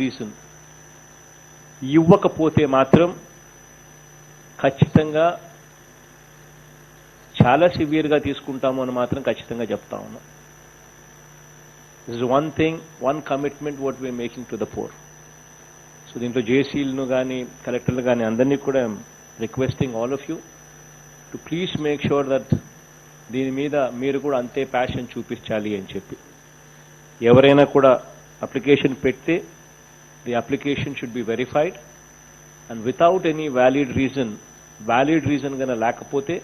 రీజన్ ఇవ్వకపోతే మాత్రం ఖచ్చితంగా చాలా సివియర్గా తీసుకుంటాము అని మాత్రం ఖచ్చితంగా చెప్తా ఉన్నాం. This is one commitment what we are making to the poor. So దీంట్లో జేసీలను కానీ కలెక్టర్లు కానీ అందరినీ కూడా requesting all of you to please make sure that దీని మీద మీరు కూడా అంతే ప్యాషన్ చూపించాలి అని చెప్పి. ఎవరైనా కూడా అప్లికేషన్ పెడితే the application should be verified and without any valid reason కన్నా లేకపోతే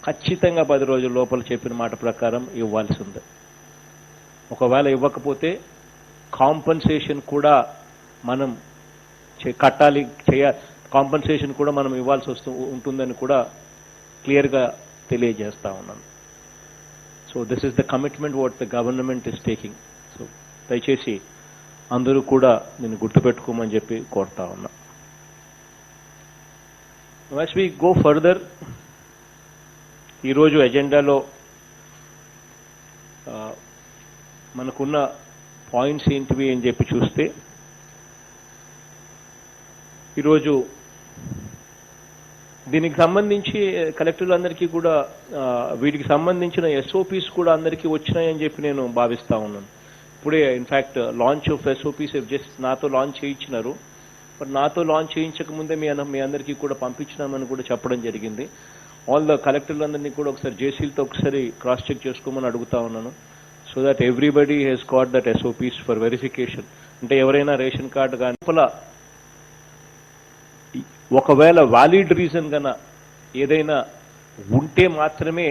ఖచ్చితంగా 10 రోజుల లోపల చెప్పిన మాట ప్రకారం ఇవ్వాల్సి ఉంది. ఒకవేళ ఇవ్వకపోతే కాంపన్సేషన్ కూడా మనం కాంపన్సేషన్ కూడా మనం ఇవ్వాల్సి ఉంటుందని కూడా క్లియర్గా తెలియజేస్తా ఉన్నాను. So this is the commitment what the government is taking. So దయచేసి అందరూ కూడా నేను గుర్తుపెట్టుకోమని చెప్పి కోరుతా ఉన్నా. యాస్ వి గో ఫర్దర్, ఈరోజు ఎజెండాలో మనకున్న పాయింట్స్ ఏంటివి అని చెప్పి చూస్తే, ఈరోజు దీనికి సంబంధించి కలెక్టర్లందరికీ కూడా వీటికి సంబంధించిన SOPs కూడా అందరికీ వచ్చినాయని చెప్పి నేను భావిస్తా ఉన్నాను. ఇప్పుడే in fact launch of SOPs just నాతో లాంచ్ చేయించినారు. బట్ నాతో లాంచ్ చేయించక ముందే మీ అందరికీ కూడా పంపించినామని కూడా చెప్పడం జరిగింది. ఆల్ ద కలెక్టర్లందరినీ కూడా ఒకసారి జేసీలతో ఒకసారి క్రాస్ చెక్ చేసుకోమని అడుగుతా ఉన్నాను. So that everybody Hess got that SOPs for verification. అంటే ఎవరైనా రేషన్ కార్డు కానీ ఒకవేళ వ్యాలిడ్ రీజన్ గన ఏదైనా ఉంటే మాత్రమే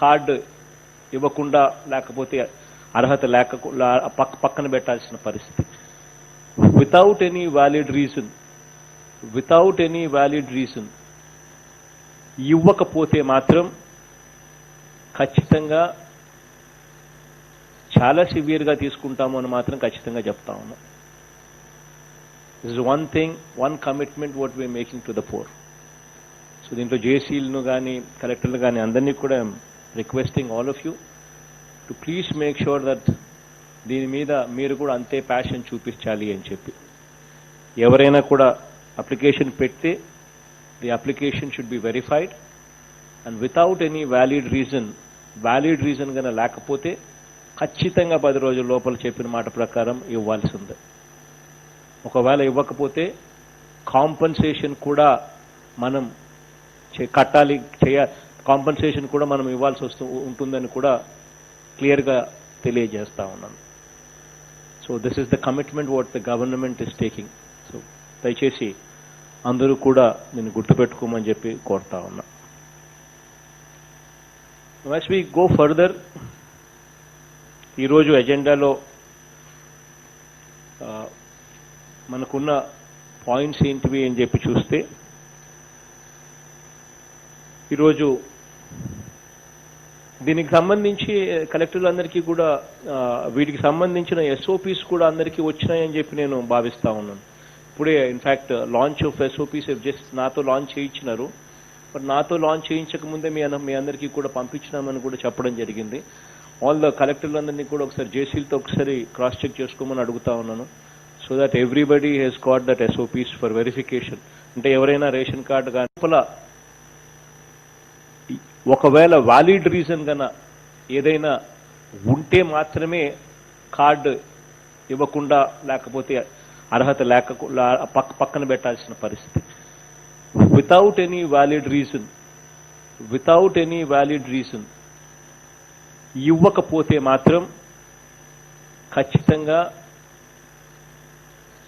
కార్డు ఇవ్వకుండా లేకపోతే అర్హత పక్కన పెట్టాల్సిన పరిస్థితి. వితౌట్ ఎనీ వ్యాలిడ్ రీజన్ ఇవ్వకపోతే మాత్రం ఖచ్చితంగా చాలా సివియర్గా తీసుకుంటాము అని మాత్రం ఖచ్చితంగా చెప్తా ఉన్నాం. This is one commitment what we are making to the poor. So దీంట్లో జేసీలను కానీ కలెక్టర్లు కానీ అందరినీ కూడా requesting all of you to please make sure that దీని మీద మీరు కూడా అంతే ప్యాషన్ చూపించాలి అని చెప్పి. ఎవరైనా కూడా అప్లికేషన్ పెడితే the application should be verified and without any valid reason కన్నా లేకపోతే ఖచ్చితంగా 10 రోజుల లోపల చెప్పిన మాట ప్రకారం ఇవ్వాల్సి ఉంది. ఒకవేళ ఇవ్వకపోతే కాంపన్సేషన్ కూడా మనం కాంపన్సేషన్ కూడా మనం ఇవ్వాల్సి ఉంటుందని కూడా క్లియర్గా తెలియజేస్తా ఉన్నాను. So this is the commitment what the government is taking. So దయచేసి అందరూ కూడా నేను గుర్తుపెట్టుకోమని చెప్పి కోరుతా ఉన్నా. యాస్ వి గో ఫర్దర్, ఈరోజు ఎజెండాలో మనకున్న పాయింట్స్ ఏంటివి అని చెప్పి చూస్తే, ఈరోజు దీనికి సంబంధించి కలెక్టర్లందరికీ కూడా వీటికి సంబంధించిన SOPs కూడా అందరికీ వచ్చినాయని చెప్పి నేను భావిస్తా ఉన్నాను. ఇప్పుడే in fact launch of SOPs just నాతో లాంచ్ చేయించినారు. బట్ నాతో లాంచ్ చేయించక ముందే మీ అందరికీ కూడా పంపించినామని కూడా చెప్పడం జరిగింది. ఆల్ ద కలెక్టర్లందరినీ కూడా ఒకసారి జేసీలతో ఒకసారి క్రాస్ చెక్ చేసుకోమని అడుగుతా ఉన్నాను. So that everybody Hess got that SOPs for verification. అంటే ఎవరైనా రేషన్ కార్డు కానీ ఒకవేళ వ్యాలిడ్ రీజన్ కన్నా ఏదైనా ఉంటే మాత్రమే కార్డు ఇవ్వకుండా లేకపోతే అర్హత పక్కన పెట్టాల్సిన పరిస్థితి. వితౌట్ ఎనీ వ్యాలిడ్ రీజన్ ఇవ్వకపోతే మాత్రం ఖచ్చితంగా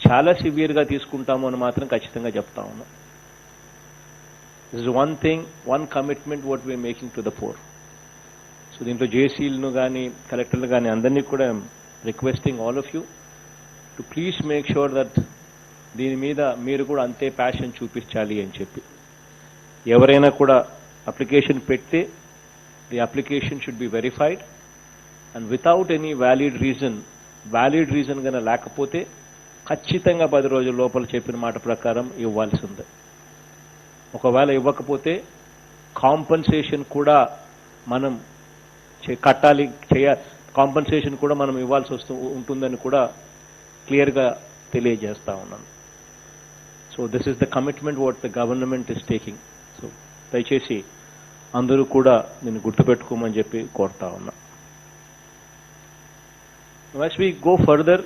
చాలా సివియర్గా తీసుకుంటాము అని మాత్రం ఖచ్చితంగా చెప్తా ఉన్నాం. This is one commitment what we are making to the poor. So దీంట్లో జేసీలను కానీ కలెక్టర్లు కానీ అందరినీ కూడా requesting all of you to please make sure that దీని మీద మీరు కూడా అంతే ప్యాషన్ చూపించాలి అని చెప్పి. ఎవరైనా కూడా అప్లికేషన్ పెడితే the application should be verified and without any valid reason కనుక లేకపోతే ఖచ్చితంగా 10 రోజుల లోపల చెప్పిన మాట ప్రకారం ఇవ్వాల్సి ఉంది. ఒకవేళ ఇవ్వకపోతే కాంపన్సేషన్ కూడా మనం కాంపన్సేషన్ కూడా మనం ఇవ్వాల్సి ఉంటుందని కూడా క్లియర్గా తెలియజేస్తా ఉన్నాను. So this is the commitment what the government is taking. So దయచేసి అందరూ కూడా నేను గుర్తుపెట్టుకోమని చెప్పి కోరుతా ఉన్నా. As we go further,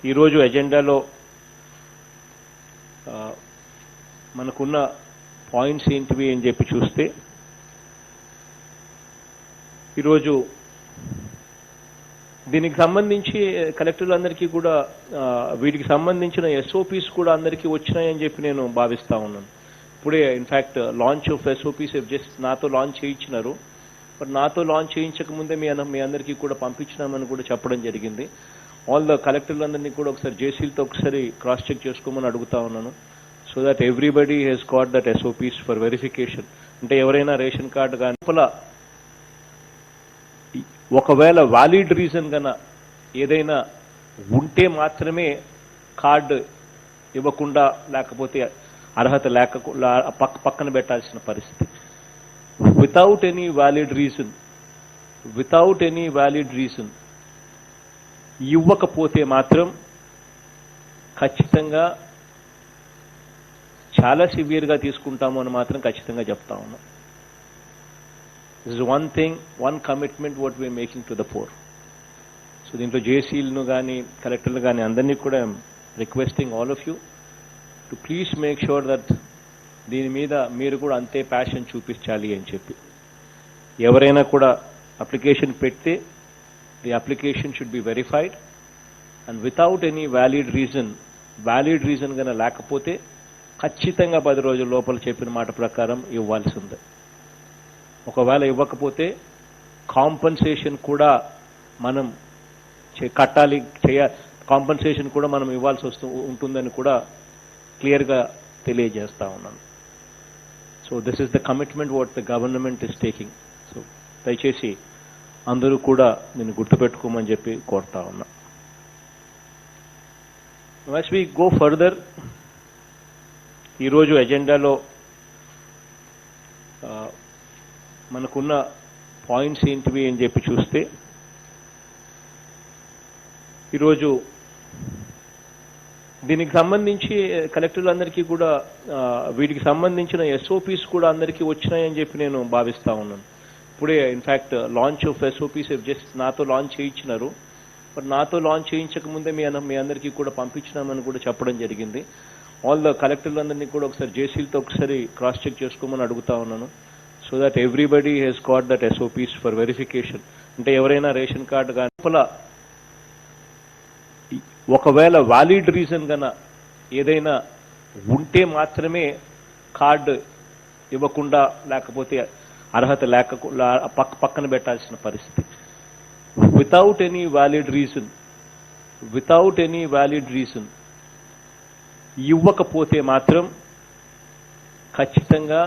ఈరోజు ఎజెండాలో మనకున్న పాయింట్స్ ఏంటివి అని చెప్పి చూస్తే, ఈరోజు దీనికి సంబంధించి కలెక్టర్లందరికీ కూడా వీటికి సంబంధించిన ఎస్ఓపీస్ కూడా అందరికీ వచ్చినాయని చెప్పి నేను భావిస్తా ఉన్నాను. ఇప్పుడే in fact launch of SOPs just నాతో లాంచ్ చేయించినారు. బట్ నాతో లాంచ్ చేయించక ముందే మీ అందరికీ కూడా పంపించినామని కూడా చెప్పడం జరిగింది. ఆల్ ద కలెక్టర్లందరినీ కూడా ఒకసారి జేసీలతో ఒకసారి క్రాస్ చెక్ చేసుకోమని అడుగుతా ఉన్నాను. So that everybody Hess got that SOPs for verification. అంటే ఎవరైనా రేషన్ కార్డు కానీ ఒకవేళ వ్యాలిడ్ రీజన్ కన్నా ఏదైనా ఉంటే మాత్రమే కార్డు ఇవ్వకుండా, లేకపోతే అర్హత పక్కన పెట్టాల్సిన పరిస్థితి. వితౌట్ ఎనీ వ్యాలిడ్ రీజన్ ఇవ్వకపోతే మాత్రం ఖచ్చితంగా చాలా సివియర్గా తీసుకుంటాము అని మాత్రం ఖచ్చితంగా చెప్తా ఉన్నాం. This is one commitment what we are making to the poor. So దీంట్లో జేసీలను కానీ కలెక్టర్లు కానీ అందరినీ కూడా requesting all of you to please make sure that దీని మీద మీరు కూడా అంతే ప్యాషన్ చూపించాలి అని చెప్పి. ఎవరైనా కూడా అప్లికేషన్ పెడితే the application should be verified and without any valid reason కనుక లేకపోతే ఖచ్చితంగా 10 రోజుల లోపల చెప్పిన మాట ప్రకారం ఇవ్వాల్సి ఉంది. ఒకవేళ ఇవ్వకపోతే కాంపన్సేషన్ కూడా మనం కాంపన్సేషన్ కూడా మనం ఇవ్వాల్సి ఉంటుందని కూడా క్లియర్గా తెలియజేస్తా ఉన్నాను. So this is the commitment what the government is taking. So దయచేసి అందరూ కూడా నేను గుర్తుపెట్టుకోమని చెప్పి కోరుతా ఉన్నా. As we go further, ఈరోజు ఎజెండాలో మనకున్న పాయింట్స్ ఏంటివి అని చెప్పి చూస్తే, ఈరోజు దీనికి సంబంధించి కలెక్టర్లందరికీ కూడా వీటికి సంబంధించిన ఎస్ఓపీస్ కూడా అందరికీ వచ్చినాయని చెప్పి నేను భావిస్తా ఉన్నాను. ఇప్పుడే in fact launch of SOPs just నాతో లాంచ్ చేయించినారు. బట్ నాతో లాంచ్ చేయించక ముందే మీ అందరికీ కూడా పంపించినామని కూడా చెప్పడం జరిగింది. ఆల్ ద కలెక్టర్లందరినీ కూడా ఒకసారి జేసీలతో ఒకసారి క్రాస్ చెక్ చేసుకోమని అడుగుతా ఉన్నాను. So that everybody Hess got that SOPs for verification. అంటే ఎవరైనా రేషన్ కార్డు కానీ ఒకవేళ వ్యాలిడ్ రీజన్ కన్నా ఏదైనా ఉంటే మాత్రమే కార్డు ఇవ్వకుండా, లేకపోతే అర్హత పక్కన పెట్టాల్సిన పరిస్థితి. వితౌట్ ఎనీ వ్యాలిడ్ రీజన్ ఇవ్వకపోతే మాత్రం ఖచ్చితంగా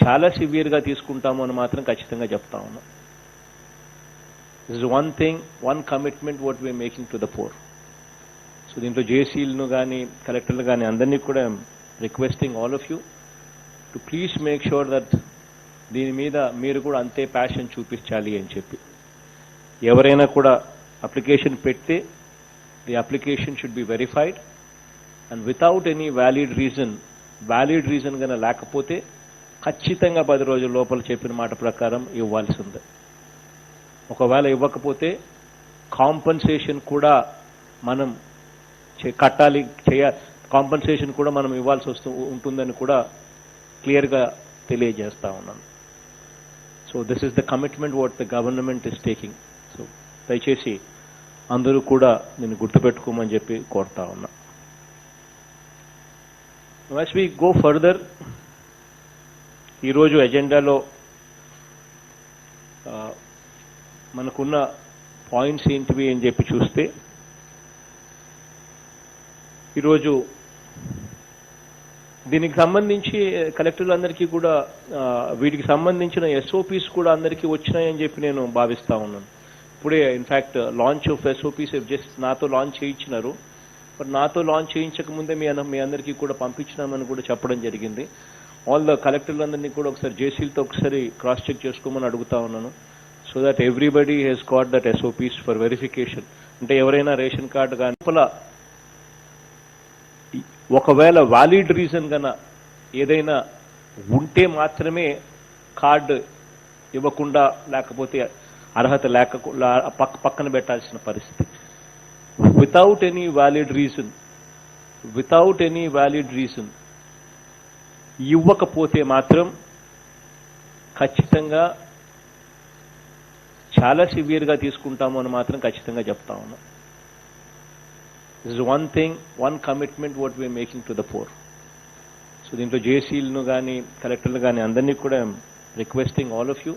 చాలా సివియర్గా తీసుకుంటాము అని మాత్రం ఖచ్చితంగా చెప్తా ఉన్నాం. This is one commitment what we are making to the poor. So దీంట్లో జేసీలను కానీ కలెక్టర్లు కానీ అందరినీ కూడా requesting all of you to please make sure that దీని మీద మీరు కూడా అంతే ప్యాషన్ చూపించాలి అని చెప్పి. ఎవరైనా కూడా అప్లికేషన్ పెడితే the application should be verified and without any valid reason కనుక లేకపోతే ఖచ్చితంగా 10 రోజుల లోపల చెప్పిన మాట ప్రకారం ఇవ్వాల్సి ఉంది. ఒకవేళ ఇవ్వకపోతే కాంపన్సేషన్ కూడా మనం కాంపన్సేషన్ కూడా మనం ఇవ్వాల్సి ఉంటుందని కూడా క్లియర్గా తెలియజేస్తా ఉన్నాను. So this is the commitment what the government is taking. So దయచేసి అందరూ కూడా నేను గుర్తుపెట్టుకోమని చెప్పి కోరుతా ఉన్నా. As we go further, ఈరోజు ఎజెండాలో మనకున్న పాయింట్స్ ఏంటివి అని చెప్పి చూస్తే, ఈరోజు దీనికి సంబంధించి కలెక్టర్లందరికీ కూడా వీటికి సంబంధించిన ఎస్ఓపీస్ కూడా అందరికీ వచ్చినాయని చెప్పి నేను భావిస్తా ఉన్నాను. ఇప్పుడే in fact launch of SOPs just నాతో లాంచ్ చేయించినారు. బట్ నాతో లాంచ్ చేయించక ముందే మీ అందరికీ కూడా పంపించినామని కూడా చెప్పడం జరిగింది. ఆల్ ద కలెక్టర్లందరినీ కూడా ఒకసారి జేసీలతో ఒకసారి క్రాస్ చెక్ చేసుకోమని అడుగుతా ఉన్నాను. So that everybody Hess got that SOPs for verification. అంటే ఎవరైనా రేషన్ కార్డు కానీ ఒకవేళ వ్యాలిడ్ రీజన్ గన ఏదైనా ఉంటే మాత్రమే కార్డు ఇవ్వకుండా లేకపోతే అర్హత పక్కన పెట్టాల్సిన పరిస్థితి. వితౌట్ ఎనీ వ్యాలిడ్ రీజన్ ఇవ్వకపోతే మాత్రం ఖచ్చితంగా చాలా సివియర్గా తీసుకుంటాము అని మాత్రం ఖచ్చితంగా చెప్తా ఉన్నాం. This is one commitment what we are making to the poor. So దీంట్లో జేసీలను కానీ కలెక్టర్లు కానీ అందరినీ కూడా requesting all of you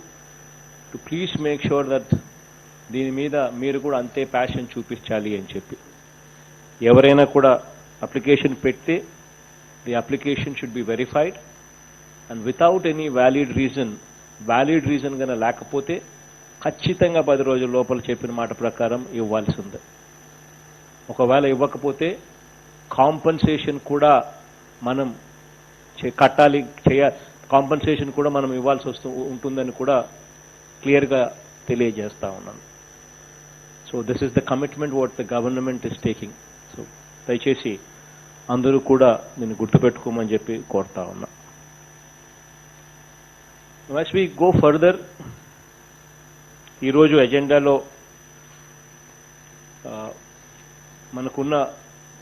to please make sure that దీని మీద మీరు కూడా అంతే ప్యాషన్ చూపించాలి అని చెప్పి. ఎవరైనా కూడా అప్లికేషన్ పెడితే the application should be verified and without any valid reason కన్నా లేకపోతే ఖచ్చితంగా 10 రోజుల లోపల చెప్పిన మాట ప్రకారం ఇవ్వాల్సి ఉంది. ఒకవేళ ఇవ్వకపోతే కాంపన్సేషన్ కూడా మనం కాంపన్సేషన్ కూడా మనం ఇవ్వాల్సి ఉంటుందని కూడా క్లియర్గా తెలియజేస్తా ఉన్నాను. So this is the commitment what the government is taking. So దయచేసి అందరూ కూడా నేను గుర్తుపెట్టుకోమని చెప్పి కోరుతా ఉన్నా. As we go further, ఈరోజు ఎజెండాలో మనకున్న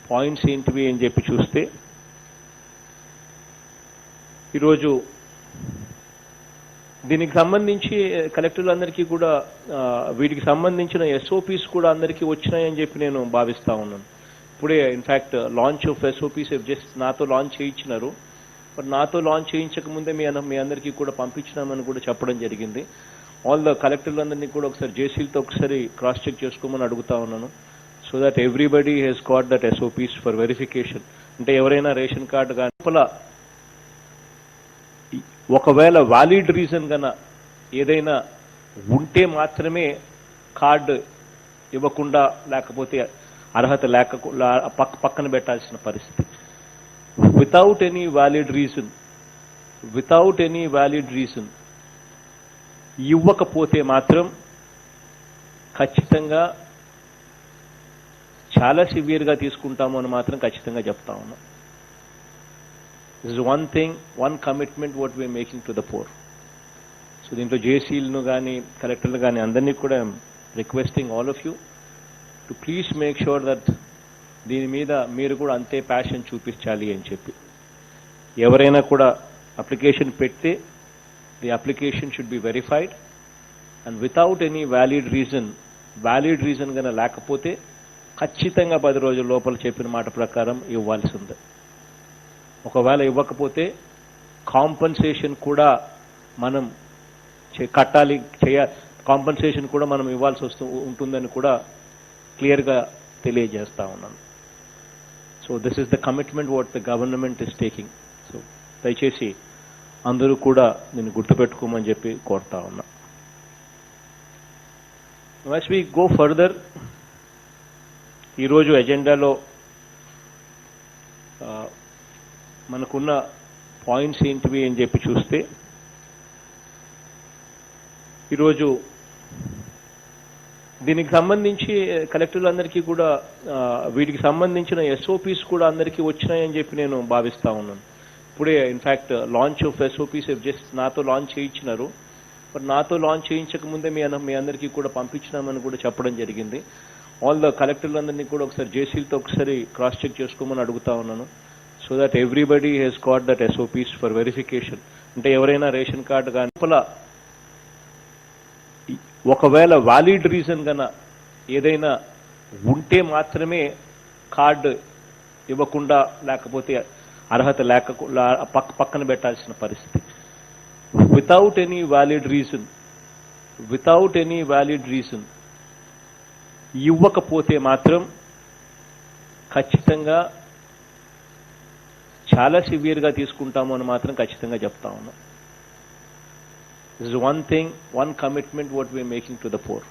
పాయింట్స్ ఏంటివి అని చెప్పి చూస్తే, ఈరోజు దీనికి సంబంధించి కలెక్టర్లందరికీ కూడా వీటికి సంబంధించిన ఎస్ఓపీస్ కూడా అందరికీ వచ్చినాయని చెప్పి నేను భావిస్తా ఉన్నాను. ఇప్పుడే in fact launch of SOPs just నాతో లాంచ్ చేయించినారు. బట్ నాతో లాంచ్ చేయించక ముందే మీ అందరికీ కూడా పంపించినామని కూడా చెప్పడం జరిగింది. ఆల్ ద కలెక్టర్లందరినీ కూడా ఒకసారి జేసీలతో ఒకసారి క్రాస్ చెక్ చేసుకోమని అడుగుతా ఉన్నాను. So that everybody Hess got that SOPs for verification. అంటే ఎవరైనా రేషన్ కార్డు కానీ ఒకవేళ వ్యాలిడ్ రీజన్ గన ఏదైనా ఉంటే మాత్రమే కార్డు ఇవ్వకుండా లేకపోతే అర్హత పక్కన పెట్టాల్సిన పరిస్థితి. వితౌట్ ఎనీ వ్యాలిడ్ రీజన్ ఇవ్వకపోతే మాత్రం ఖచ్చితంగా చాలా సివియర్గా తీసుకుంటాము అని మాత్రం ఖచ్చితంగా చెప్తా ఉన్నాం. This is one commitment what we are making to the poor. So దీంట్లో జేసీలను కానీ కలెక్టర్లు కానీ అందరినీ కూడా requesting all of you to please make sure that దీని మీద మీరు కూడా అంతే ప్యాషన్ చూపించాలి అని చెప్పి. ఎవరైనా కూడా అప్లికేషన్ పెడితే the application should be verified and without any valid reason కన్నా లేకపోతే ఖచ్చితంగా 10 రోజుల లోపల చెప్పిన మాట ప్రకారం ఇవ్వాల్సి ఉంది. ఒకవేళ ఇవ్వకపోతే కాంపన్సేషన్ కూడా మనం కాంపన్సేషన్ కూడా మనం ఇవ్వాల్సి ఉంటుందని కూడా క్లియర్గా తెలియజేస్తా ఉన్నాను. So this is the commitment what the government is taking. So దయచేసి అందరూ కూడా నేను గుర్తుపెట్టుకోమని చెప్పి కోరుతా ఉన్నా. As we go further, ఈరోజు ఎజెండాలో మనకున్న పాయింట్స్ ఏంటివి అని చెప్పి చూస్తే, ఈరోజు దీనికి సంబంధించి కలెక్టర్లందరికీ కూడా వీటికి సంబంధించిన ఎస్ఓపీస్ కూడా అందరికీ వచ్చినాయని చెప్పి నేను భావిస్తా ఉన్నాను. ఇప్పుడే in fact launch of SOPs just నాతో లాంచ్ చేయించినారు. బట్ నాతో లాంచ్ చేయించక ముందే మీ అందరికీ కూడా పంపించినామని కూడా చెప్పడం జరిగింది. ఆల్ ద కలెక్టర్లందరినీ కూడా ఒకసారి జేసీలతో ఒకసారి క్రాస్ చెక్ చేసుకోమని అడుగుతా ఉన్నాను. So that everybody Hess got that SOPs for verification. అంటే ఎవరైనా రేషన్ కార్డు కానీ ఒకవేళ వ్యాలిడ్ రీజన్ కన్నా ఏదైనా ఉంటే మాత్రమే కార్డు ఇవ్వకుండా లేకపోతే అర్హత పక్కన పెట్టాల్సిన పరిస్థితి. వితౌట్ ఎనీ వ్యాలిడ్ రీజన్ ఇవ్వకపోతే మాత్రం ఖచ్చితంగా చాలా సివియర్గా తీసుకుంటాము అని మాత్రం ఖచ్చితంగా చెప్తా ఉన్నాం. This is one thing, one commitment what we are making to the poor.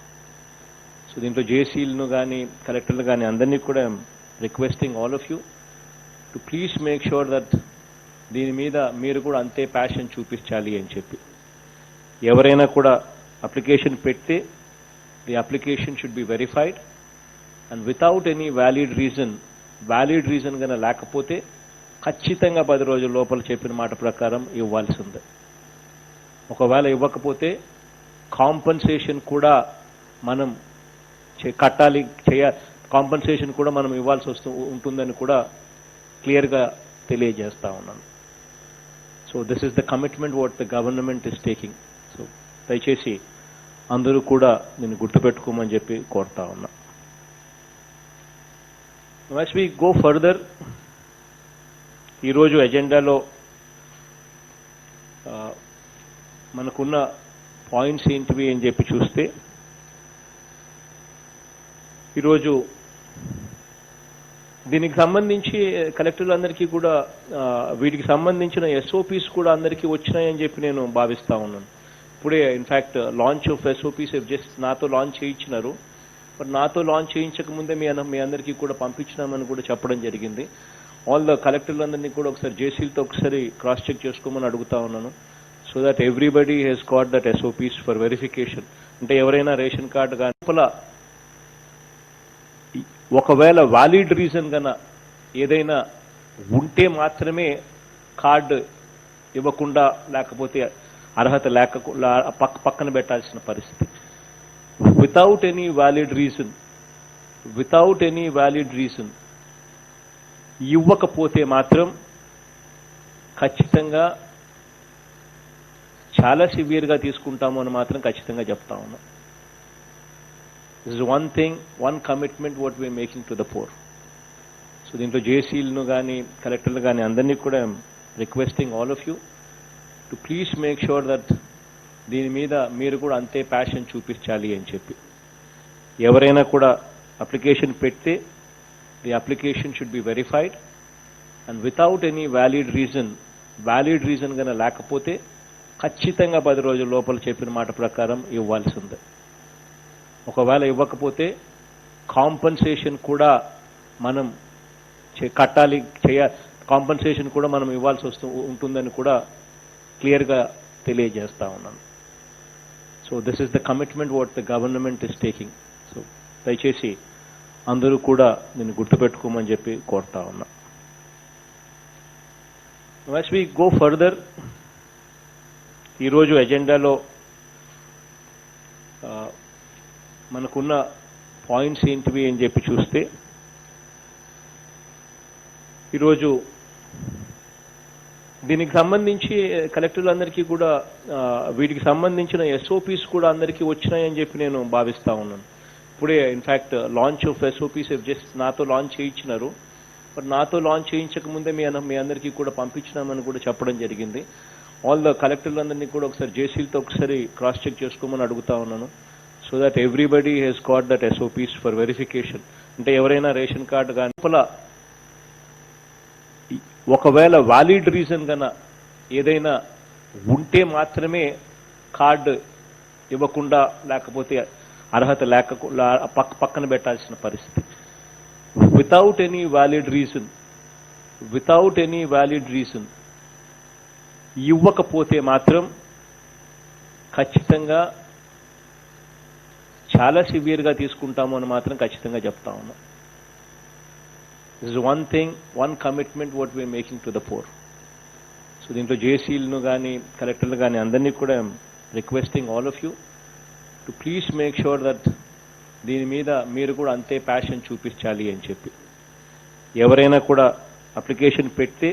So దీంట్లో జేసీలను కానీ కలెక్టర్లు కానీ అందరినీ కూడా requesting all of you to please make sure that దీని మీద మీరు కూడా అంతే ప్యాషన్ చూపించాలి అని చెప్పి. ఎవరైనా కూడా అప్లికేషన్ పెడితే the application should be verified and without any valid reason కన్నా లేకపోతే ఖచ్చితంగా 10 రోజుల లోపల చెప్పిన మాట ప్రకారం ఇవ్వాల్సిందే. ఒకవేళ ఇవ్వకపోతే కాంపన్సేషన్ కూడా మనం కాంపన్సేషన్ కూడా మనం ఇవ్వాల్సి ఉంటుందని కూడా క్లియర్గా తెలియజేస్తా ఉన్నాను. So this is the commitment what the government is taking. So దయచేసి అందరూ కూడా నేను గుర్తుపెట్టుకోమని చెప్పి కోరుతా ఉన్నా. యాజ్ వి గో ఫర్దర్, ఈరోజు ఎజెండాలో మనకున్న పాయింట్స్ ఏంటివి అని చెప్పి చూస్తే, ఈరోజు దీనికి సంబంధించి కలెక్టర్లందరికీ కూడా వీటికి సంబంధించిన ఎస్ఓపీస్ కూడా అందరికీ వచ్చినాయని చెప్పి నేను భావిస్తా ఉన్నాను. ఇప్పుడే in fact launch of SOPs just నాతో లాంచ్ చేయించినారు. బట్ నాతో లాంచ్ చేయించక ముందే మీ అందరికీ కూడా పంపించినామని కూడా చెప్పడం జరిగింది. ఆల్ ద కలెక్టర్లందరినీ కూడా ఒకసారి జేసీలతో ఒకసారి క్రాస్ చెక్ చేసుకోమని అడుగుతా ఉన్నాను. So that everybody Hess got that SOPs for verification. అంటే ఎవరైనా రేషన్ కార్డు కానీ ఒకవేళ వ్యాలిడ్ రీజన్ కన్నా ఏదైనా ఉంటే మాత్రమే కార్డు ఇవ్వకుండా, లేకపోతే అర్హత పక్కన పెట్టాల్సిన పరిస్థితి. వితౌట్ ఎనీ వ్యాలిడ్ రీజన్ ఇవ్వకపోతే మాత్రం ఖచ్చితంగా చాలా సివియర్గా తీసుకుంటాము అని మాత్రం ఖచ్చితంగా చెప్తా ఉన్నాం. This is one thing, one commitment what we are making to the poor. So దీంట్లో జేసీలను కానీ కలెక్టర్లు కానీ అందరినీ కూడా requesting all of you to please make sure that దీని మీద మీరు కూడా అంతే ప్యాషన్ చూపించాలి అని చెప్పి. ఎవరైనా కూడా అప్లికేషన్ పెడితే the application should be verified and without any valid reason కన్నా లేకపోతే ఖచ్చితంగా 10 రోజుల లోపల చెప్పిన మాట ప్రకారం ఇవ్వాల్సిందే. ఒకవేళ ఇవ్వకపోతే కాంపన్సేషన్ కూడా మనం కాంపన్సేషన్ కూడా మనం ఇవ్వాల్సి ఉంటుందని కూడా క్లియర్గా తెలియజేస్తా ఉన్నాను. So this is the commitment what the government is taking. So దయచేసి అందరూ కూడా నేను గుర్తుపెట్టుకోమని చెప్పి కోరుతా ఉన్నా. యాజ్ వి గో ఫర్దర్, ఈరోజు ఎజెండాలో మనకున్న పాయింట్స్ ఏంటివి అని చెప్పి చూస్తే, ఈరోజు దీనికి సంబంధించి కలెక్టర్లందరికీ కూడా వీటికి సంబంధించిన ఎస్ఓపీస్ కూడా అందరికీ వచ్చినాయని చెప్పి నేను భావిస్తా ఉన్నాను. ఇప్పుడే in fact launch of SOPs just నాతో లాంచ్ చేయించినారు. బట్ నాతో లాంచ్ చేయించక ముందే మీ అందరికీ కూడా పంపించినామని కూడా చెప్పడం జరిగింది. ఆల్ ద కలెక్టర్లందరినీ కూడా ఒకసారి జేసీలతో ఒకసారి క్రాస్ చెక్ చేసుకోమని అడుగుతా ఉన్నాను. So that everybody Hess got that SOPs for verification. అంటే ఎవరైనా రేషన్ కార్డు కానీ ఒకవేళ వ్యాలిడ్ రీజన్ కన్నా ఏదైనా ఉంటే మాత్రమే కార్డు ఇవ్వకుండా, లేకపోతే అర్హత పక్కన పెట్టాల్సిన పరిస్థితి. వితౌట్ ఎనీ వ్యాలిడ్ రీజన్ ఇవ్వకపోతే మాత్రం ఖచ్చితంగా చాలా సివియర్గా తీసుకుంటాము అని మాత్రం ఖచ్చితంగా చెప్తా ఉన్నాం. This is one thing, one commitment what we are making to the poor. So దీంట్లో జేసీలను కానీ కలెక్టర్లు కానీ అందరినీ కూడా requesting all of you to please make sure that దీని మీద మీరు కూడా అంతే ప్యాషన్ చూపించాలి అని చెప్పి. ఎవరైనా కూడా అప్లికేషన్ పెడితే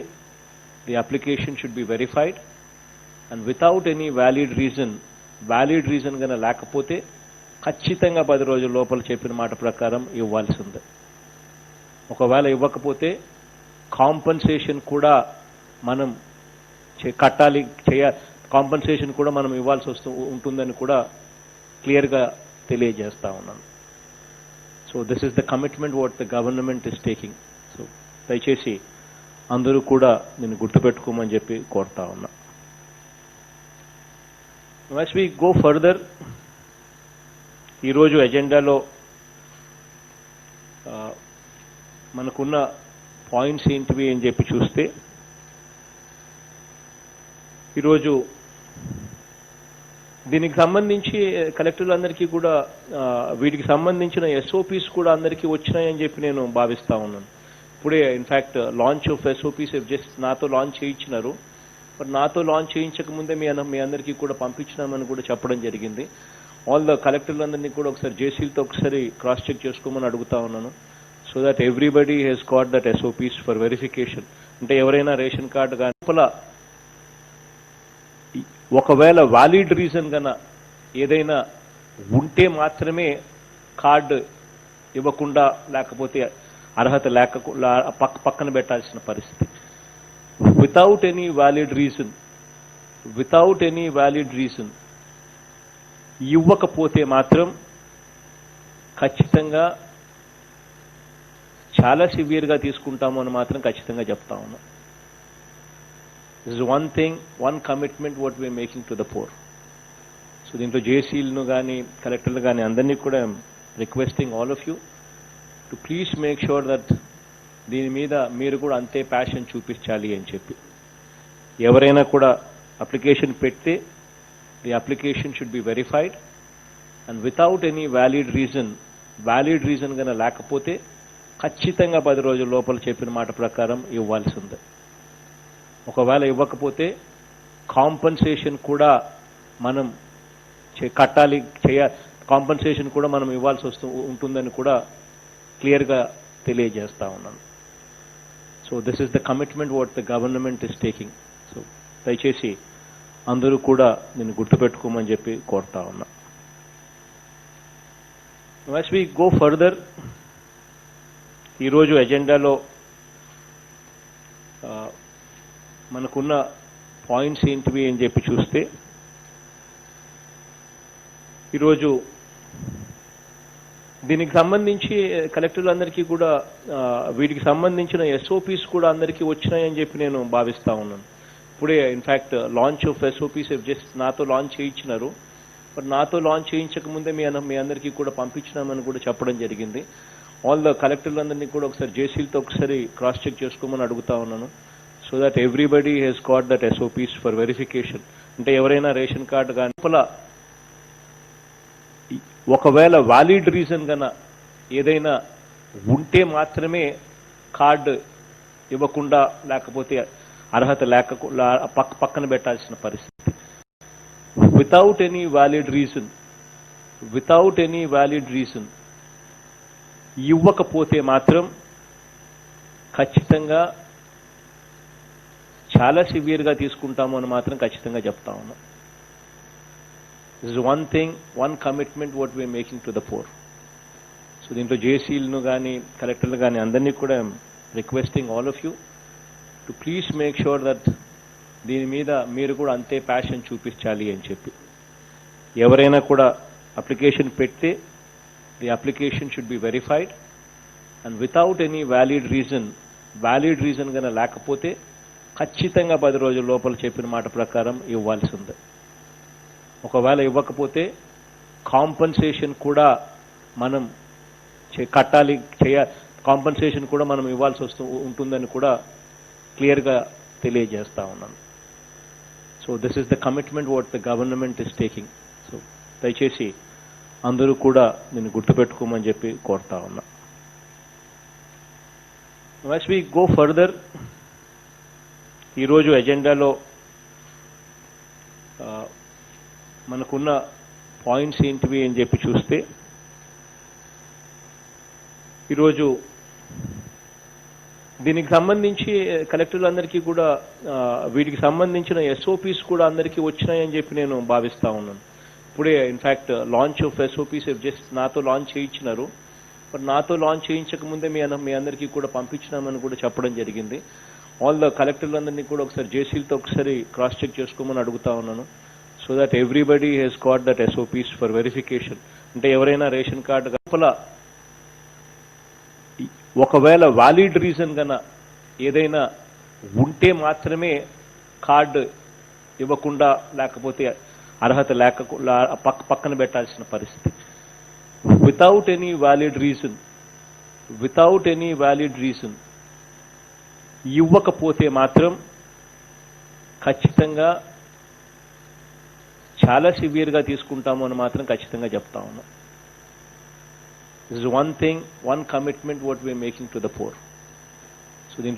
the application should be verified and without any valid reason కన్నా లేకపోతే ఖచ్చితంగా 10 రోజుల లోపల చెప్పిన మాట ప్రకారం ఇవ్వాల్సిందే. ఒకవేళ ఇవ్వకపోతే కాంపన్సేషన్ కూడా మనం కాంపన్సేషన్ కూడా మనం ఇవ్వాల్సి ఉంటుందని కూడా క్లియర్గా తెలియజేస్తా ఉన్నాను. So this is the commitment what the government is taking. So దయచేసి అందరూ కూడా నేను గుర్తుపెట్టుకోమని చెప్పి కోరుతా ఉన్నా. యాస్ వి గో ఫర్దర్, ఈరోజు ఎజెండాలో మనకున్న పాయింట్స్ ఏంటివి అని చెప్పి చూస్తే, ఈరోజు దీనికి సంబంధించి కలెక్టర్లందరికీ కూడా వీటికి సంబంధించిన ఎస్ఓపీస్ కూడా అందరికీ వచ్చినాయని చెప్పి నేను భావిస్తా ఉన్నాను. ఇప్పుడే in fact launch of SOPs just నాతో లాంచ్ చేయించినారు. బట్ నాతో లాంచ్ చేయించక ముందే మీ అందరికీ కూడా పంపించినామని కూడా చెప్పడం జరిగింది. ఆల్ ద కలెక్టర్లందరినీ కూడా ఒకసారి జేసీలతో ఒకసారి క్రాస్ చెక్ చేసుకోమని అడుగుతా ఉన్నాను. So that everybody Hess got that SOPs for verification. అంటే ఎవరైనా రేషన్ కార్డు కానీ ఒకవేళ వ్యాలిడ్ రీజన్ కన్నా ఏదైనా ఉంటే మాత్రమే కార్డు ఇవ్వకుండా, లేకపోతే అర్హత లేక పక్కన పెట్టాల్సిన పరిస్థితి. వితౌట్ ఎనీ వ్యాలిడ్ రీజన్ ఇవ్వకపోతే మాత్రం ఖచ్చితంగా చాలా సివియర్గా తీసుకుంటాము అని మాత్రం ఖచ్చితంగా చెప్తా ఉన్నాం. This is one thing, one commitment what we are making to the poor. So దీంట్లో జేసీలను కానీ కలెక్టర్లు కానీ అందరినీ కూడా requesting all of you to please make sure that దీని మీద మీరు కూడా అంతే ప్యాషన్ చూపించాలి అని చెప్పి. ఎవరైనా కూడా అప్లికేషన్ పెడితే the application should be verified and without any valid reason కన్నా లేకపోతే ఖచ్చితంగా 10 రోజుల లోపల చెప్పిన మాట ప్రకారం ఇవ్వాల్సిందే. ఒకవేళ ఇవ్వకపోతే కాంపన్సేషన్ కూడా మనం కాంపన్సేషన్ కూడా మనం ఇవ్వాల్సి ఉంటుందని కూడా క్లియర్గా తెలియజేస్తా ఉన్నాను. So this is the commitment what the government is taking. So దయచేసి అందరూ కూడా నేను గుర్తుపెట్టుకోమని చెప్పి కోరుతా ఉన్నా. యాస్ వి గో ఫర్దర్, ఈరోజు ఎజెండాలో మనకున్న పాయింట్స్ ఏంటివి అని చెప్పి చూస్తే, ఈరోజు దీనికి సంబంధించి కలెక్టర్లందరికీ కూడా వీటికి సంబంధించిన ఎస్ఓపీస్ కూడా అందరికీ వచ్చినాయని చెప్పి నేను భావిస్తా ఉన్నాను. ఇప్పుడే in fact launch of SOPs just నాతో లాంచ్ చేయించినారు. బట్ నాతో లాంచ్ చేయించక ముందే మీ అందరికీ కూడా పంపించినామని కూడా చెప్పడం జరిగింది. ఆల్ ద కలెక్టర్లందరినీ కూడా ఒకసారి జేసీలతో ఒకసారి క్రాస్ చెక్ చేసుకోమని అడుగుతా ఉన్నాను. So that everybody Hess got that SOPs for verification. అంటే ఎవరైనా రేషన్ కార్డు కానీ ఒకవేళ వ్యాలిడ్ రీజన్ కన్నా ఏదైనా ఉంటే మాత్రమే కార్డు ఇవ్వకుండా, లేకపోతే అర్హత లేక పక్కన పెట్టాల్సిన పరిస్థితి. వితౌట్ ఎనీ వ్యాలిడ్ రీజన్ ఇవ్వకపోతే మాత్రం ఖచ్చితంగా చాలా సివియర్గా తీసుకుంటాము అని మాత్రం ఖచ్చితంగా చెప్తా ఉన్నాం. This is one thing, one commitment what we are making to the poor. So దీంట్లో జేసీలను కానీ కలెక్టర్లు కానీ అందరినీ కూడా requesting all of you to please make sure that దీని మీద మీరు కూడా అంతే ప్యాషన్ చూపించాలి అని చెప్పి. ఎవరైనా కూడా అప్లికేషన్ పెడితే the application should be verified and without any valid reason కన్నా లేకపోతే ఖచ్చితంగా 10 రోజుల లోపల చెప్పిన మాట ప్రకారం ఇవ్వాల్సిందే. ఒకవేళ ఇవ్వకపోతే కాంపన్సేషన్ కూడా మనం కాంపన్సేషన్ కూడా మనం ఇవ్వాల్సి ఉంటుందని కూడా క్లియర్గా తెలియజేస్తా ఉన్నాను. So this is the commitment what the government is taking. So దయచేసి అందరూ కూడా నేను గుర్తుపెట్టుకోమని చెప్పి కోరుతా ఉన్నా. యాస్ వి గో ఫర్దర్, ఈరోజు ఎజెండాలో మనకున్న పాయింట్స్ ఏంటివి అని చెప్పి చూస్తే, ఈరోజు దీనికి సంబంధించి కలెక్టర్లందరికీ కూడా వీటికి సంబంధించిన ఎస్ఓపీస్ కూడా అందరికీ వచ్చినాయని చెప్పి నేను భావిస్తా ఉన్నాను. ఇప్పుడే in fact launch of SOPs just నాతో లాంచ్ చేయించినారు. బట్ నాతో లాంచ్ చేయించక ముందే మీ అందరికీ కూడా పంపించినామని కూడా చెప్పడం జరిగింది. ఆల్ ద కలెక్టర్లందరినీ కూడా ఒకసారి జేసీలతో ఒకసారి క్రాస్ చెక్ చేసుకోమని అడుగుతా ఉన్నాను. So that everybody Hess got that SOPs for verification. అంటే ఎవరైనా రేషన్ కార్డు ఒకవేళ వ్యాలిడ్ రీజన్ కన్నా ఏదైనా ఉంటే మాత్రమే కార్డు ఇవ్వకుండా లేకపోతే అర్హత పక్కన పెట్టాల్సిన పరిస్థితి. వితౌట్ ఎనీ వ్యాలిడ్ రీజన్ ఇవ్వకపోతే మాత్రం ఖచ్చితంగా చాలా సివియర్గా తీసుకుంటాము అని మాత్రం ఖచ్చితంగా చెప్తా ఉన్నాం. This is one commitment what we are making to the pour.